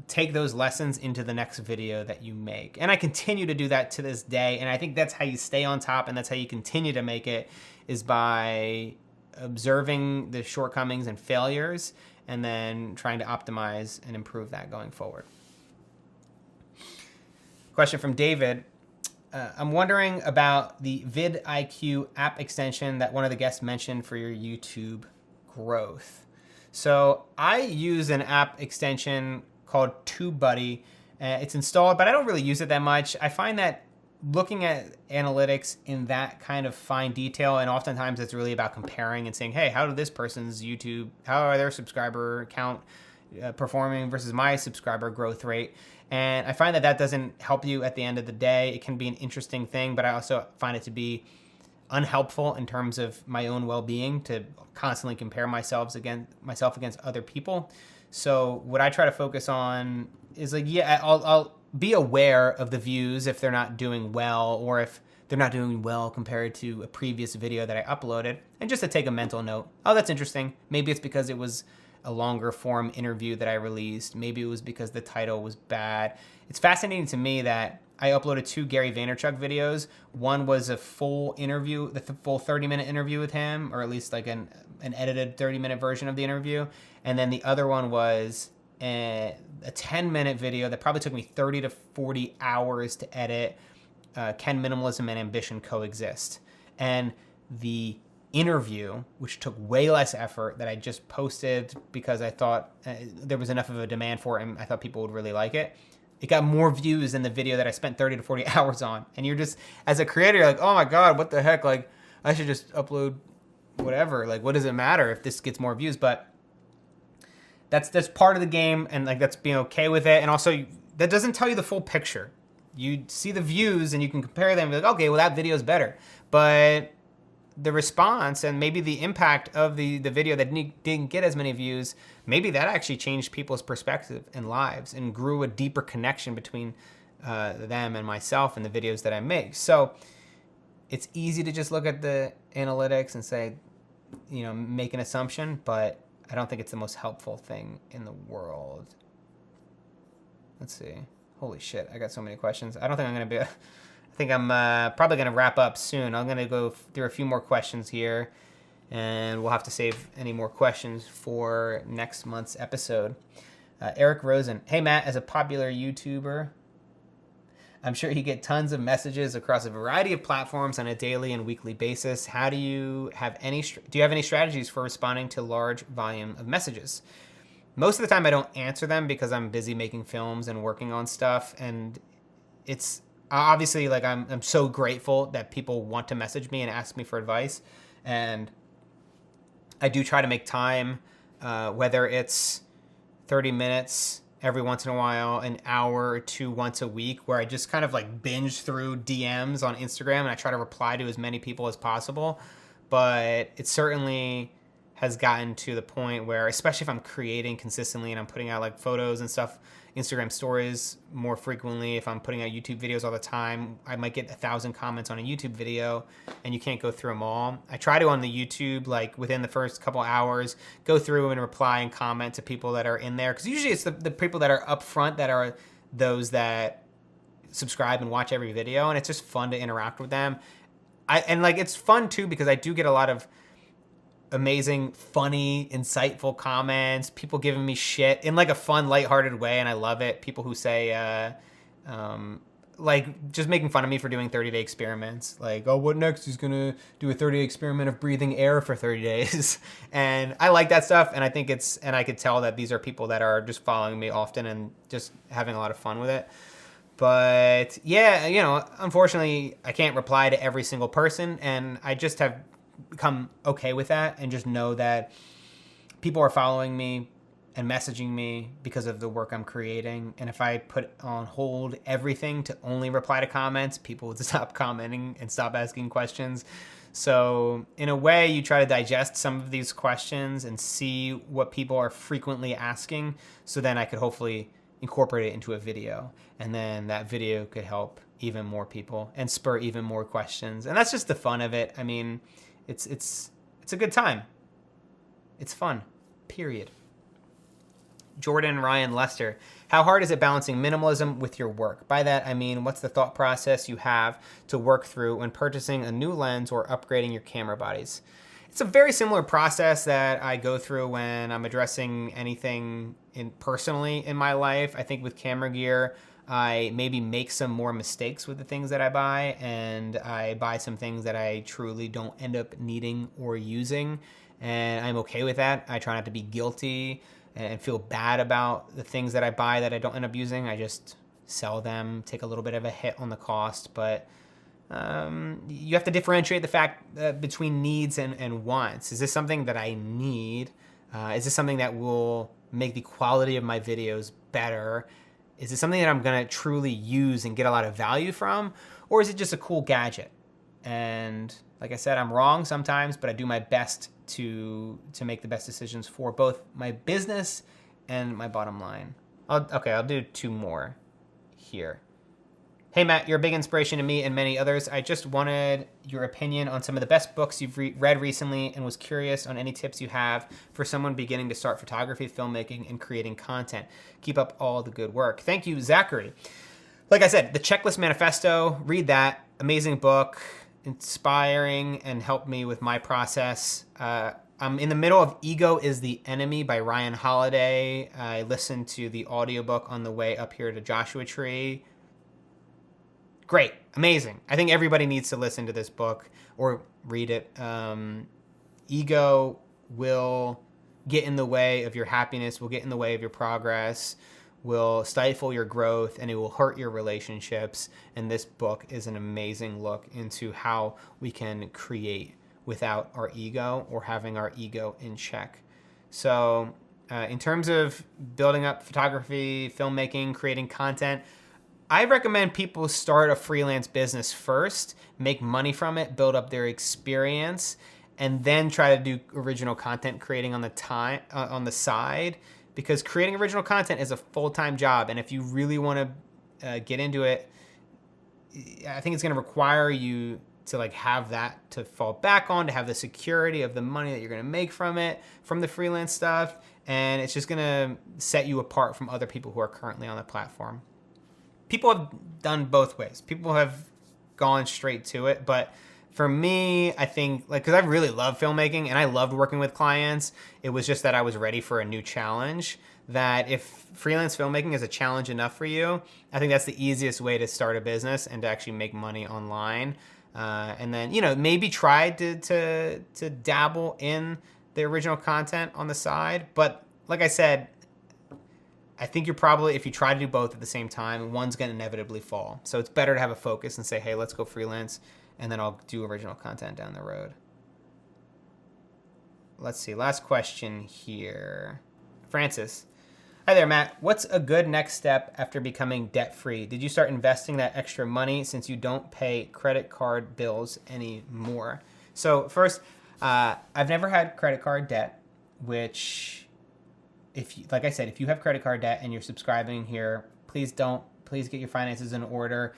take those lessons into the next video that you make. And I continue to do that to this day. And I think that's how you stay on top, and that's how you continue to make it, is by observing the shortcomings and failures and then trying to optimize and improve that going forward. Question from David. I'm wondering about the vidIQ app extension that one of the guests mentioned for your YouTube growth. So I use an app extension called TubeBuddy. It's installed, but I don't really use it that much. I find that looking at analytics in that kind of fine detail, and oftentimes it's really about comparing and saying, hey, how did this person's YouTube, how are their subscriber count performing versus my subscriber growth rate? And I find that doesn't help you at the end of the day. It can be an interesting thing, but I also find it to be unhelpful in terms of my own well-being to constantly compare myself against other people. So what I try to focus on is, like, yeah, I'll be aware of the views if they're not doing well, or if they're not doing well compared to a previous video that I uploaded, and just to take a mental note. Oh, that's interesting. Maybe it's because it was a longer form interview that I released. Maybe it was because the title was bad. It's fascinating to me that I uploaded 2 Gary Vaynerchuk videos. One was a full interview, the full 30-minute interview with him, or at least like an edited 30-minute version of the interview. And then the other one was a 10-minute video that probably took me 30 to 40 hours to edit. Can minimalism and ambition coexist? And the interview, which took way less effort, that I just posted because I thought there was enough of a demand for it and I thought people would really like it. It got more views than the video that I spent 30 to 40 hours on. And you're just, as a creator, you're like, oh my God, what the heck? Like, I should just upload whatever. Like, what does it matter if this gets more views? But that's part of the game, and like, that's being okay with it. And also, that doesn't tell you the full picture. You see the views and you can compare them and be like, okay, well, that video is better. But the response and maybe the impact of the video that didn't get as many views, maybe that actually changed people's perspective and lives and grew a deeper connection between them and myself and the videos that I make. So it's easy to just look at the analytics and say, make an assumption, but I don't think it's the most helpful thing in the world. Let's see. Holy shit, I got so many questions. I don't think I'm going to be... I think I'm probably going to wrap up soon. I'm going to go through a few more questions here, and we'll have to save any more questions for next month's episode. Eric Rosen. Hey, Matt, as a popular YouTuber, I'm sure you get tons of messages across a variety of platforms on a daily and weekly basis. How do you have any strategies for responding to large volume of messages? Most of the time I don't answer them because I'm busy making films and working on stuff, and it's obviously, like, I'm so grateful that people want to message me and ask me for advice, and I do try to make time, whether it's 30 minutes every once in a while, an hour or two once a week, where I just kind of like binge through DMs on Instagram and I try to reply to as many people as possible. But it certainly has gotten to the point where, especially if I'm creating consistently and I'm putting out like photos and stuff, Instagram stories more frequently, if I'm putting out YouTube videos all the time, I might get 1,000 comments on a YouTube video and you can't go through them all. I try to, on the YouTube, like within the first couple hours, go through and reply and comment to people that are in there. Because usually it's the people that are up front that are those that subscribe and watch every video, and it's just fun to interact with them. And it's fun too because I do get a lot of amazing, funny, insightful comments, people giving me shit in like a fun, lighthearted way, and I love it. People who say like just making fun of me for doing 30-day experiments. Like, oh, what next? He's gonna do a 30-day experiment of breathing air for 30 days. And I like that stuff, and I think and I could tell that these are people that are just following me often and just having a lot of fun with it. But yeah, unfortunately, I can't reply to every single person, and I just have become okay with that and just know that people are following me and messaging me because of the work I'm creating. And if I put on hold everything to only reply to comments, people would stop commenting and stop asking questions. So in a way, you try to digest some of these questions and see what people are frequently asking, so then I could hopefully incorporate it into a video. And then that video could help even more people and spur even more questions. And that's just the fun of it. I mean, it's a good time. It's fun, period. Jordan Ryan Lester, how hard is it balancing minimalism with your work? By that, I mean, what's the thought process you have to work through when purchasing a new lens or upgrading your camera bodies? It's a very similar process that I go through when I'm addressing anything personally in my life. I think with camera gear, I maybe make some more mistakes with the things that I buy, and I buy some things that I truly don't end up needing or using, and I'm okay with that. I try not to be guilty and feel bad about the things that I buy that I don't end up using. I just sell them, take a little bit of a hit on the cost, but you have to differentiate the fact between needs and wants. Is this something that I need? Is this something that will make the quality of my videos better? Is it something that I'm gonna truly use and get a lot of value from? Or is it just a cool gadget? And like I said, I'm wrong sometimes, but I do my best to make the best decisions for both my business and my bottom line. I'll do two more here. Hey Matt, you're a big inspiration to me and many others. I just wanted your opinion on some of the best books you've read recently and was curious on any tips you have for someone beginning to start photography, filmmaking, and creating content. Keep up all the good work. Thank you, Zachary. Like I said, The Checklist Manifesto, read that. Amazing book, inspiring, and helped me with my process. I'm in the middle of Ego is the Enemy by Ryan Holiday. I listened to the audiobook on the way up here to Joshua Tree. Great, amazing. I think everybody needs to listen to this book or read it. Ego will get in the way of your happiness, will get in the way of your progress, will stifle your growth, and it will hurt your relationships. And this book is an amazing look into how we can create without our ego or having our ego in check. So in terms of building up photography, filmmaking, creating content, I recommend people start a freelance business first, make money from it, build up their experience, and then try to do original content creating on the side, because creating original content is a full-time job. And if you really want to get into it, I think it's going to require you to like have that to fall back on, to have the security of the money that you're going to make from it, from the freelance stuff. And it's just going to set you apart from other people who are currently on the platform. People have done both ways. People have gone straight to it, but for me, I think, like, because I really love filmmaking and I loved working with clients, it was just that I was ready for a new challenge. That if freelance filmmaking is a challenge enough for you, I think that's the easiest way to start a business and to actually make money online. And then, maybe try to dabble in the original content on the side. But like I said, I think you're probably, if you try to do both at the same time, one's going to inevitably fall. So it's better to have a focus and say, hey, let's go freelance, and then I'll do original content down the road. Let's see, last question here. Francis. Hi there, Matt. What's a good next step after becoming debt-free? Did you start investing that extra money since you don't pay credit card bills anymore? So first, I've never had credit card debt, which... like I said, if you have credit card debt and you're subscribing here, please get your finances in order.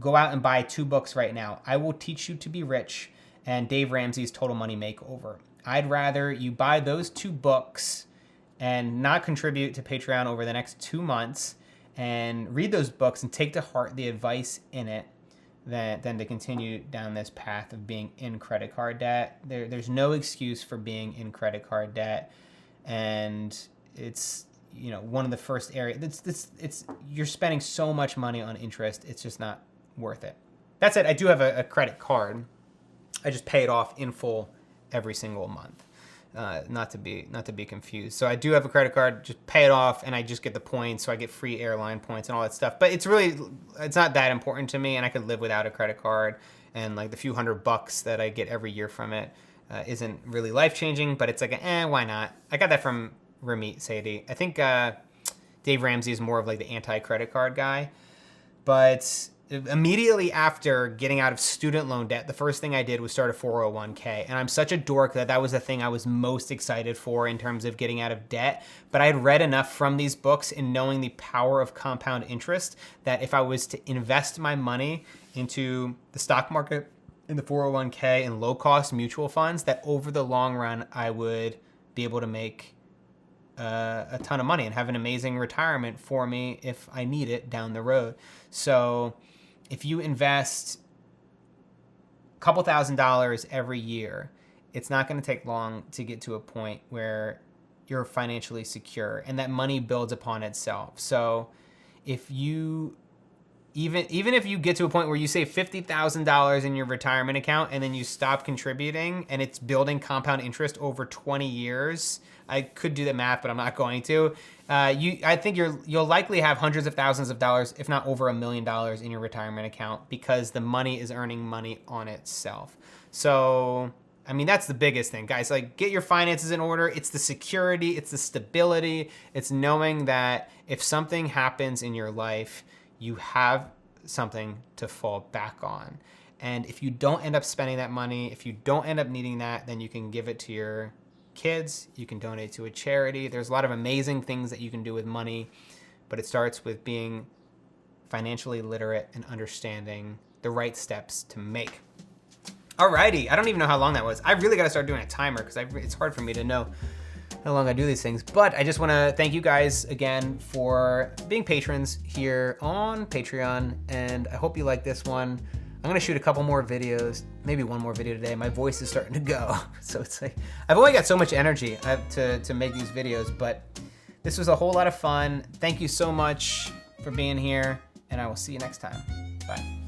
Go out and buy 2 books right now. I Will Teach You to Be Rich and Dave Ramsey's Total Money Makeover. I'd rather you buy those 2 books and not contribute to Patreon over the next 2 months and read those books and take to heart the advice in it than to continue down this path of being in credit card debt. There's no excuse for being in credit card debt. And it's one of the first areas. It's you're spending so much money on interest. It's just not worth it. That said, I do have a credit card. I just pay it off in full every single month. Not to be confused. So I do have a credit card, just pay it off, and I just get the points, so I get free airline points and all that stuff. But it's not that important to me, and I could live without a credit card. And like the few $100 that I get every year from it isn't really life-changing, but it's like, why not? I got that from Ramit Sethi. I think Dave Ramsey is more of like the anti-credit card guy. But immediately after getting out of student loan debt, the first thing I did was start a 401k. And I'm such a dork that was the thing I was most excited for in terms of getting out of debt. But I had read enough from these books and knowing the power of compound interest that if I was to invest my money into the stock market, in the 401k, and low-cost mutual funds, that over the long run, I would be able to make a ton of money and have an amazing retirement for me if I need it down the road. So if you invest a couple $1,000s every year, it's not going to take long to get to a point where you're financially secure and that money builds upon itself. So if you even if you get to a point where you save $50,000 in your retirement account and then you stop contributing and it's building compound interest over 20 years, I could do the math, but I'm not going to. I think you'll likely have hundreds of thousands of dollars, if not over $1 million in your retirement account, because the money is earning money on itself. So, I mean, that's the biggest thing, guys. Like, get your finances in order. It's the security, it's the stability, it's knowing that if something happens in your life, you have something to fall back on. And if you don't end up spending that money, if you don't end up needing that, then you can give it to your kids, you can donate to a charity. There's a lot of amazing things that you can do with money, but it starts with being financially literate and understanding the right steps to make. Alrighty, I don't even know how long that was. I really got to start doing a timer because it's hard for me to know how long I do these things. But I just want to thank you guys again for being patrons here on Patreon, and I hope you like this one. I'm going to shoot a couple more videos, maybe one more video today. My voice is starting to go. So it's like, I've only got so much energy to make these videos, but this was a whole lot of fun. Thank you so much for being here, and I will see you next time. Bye.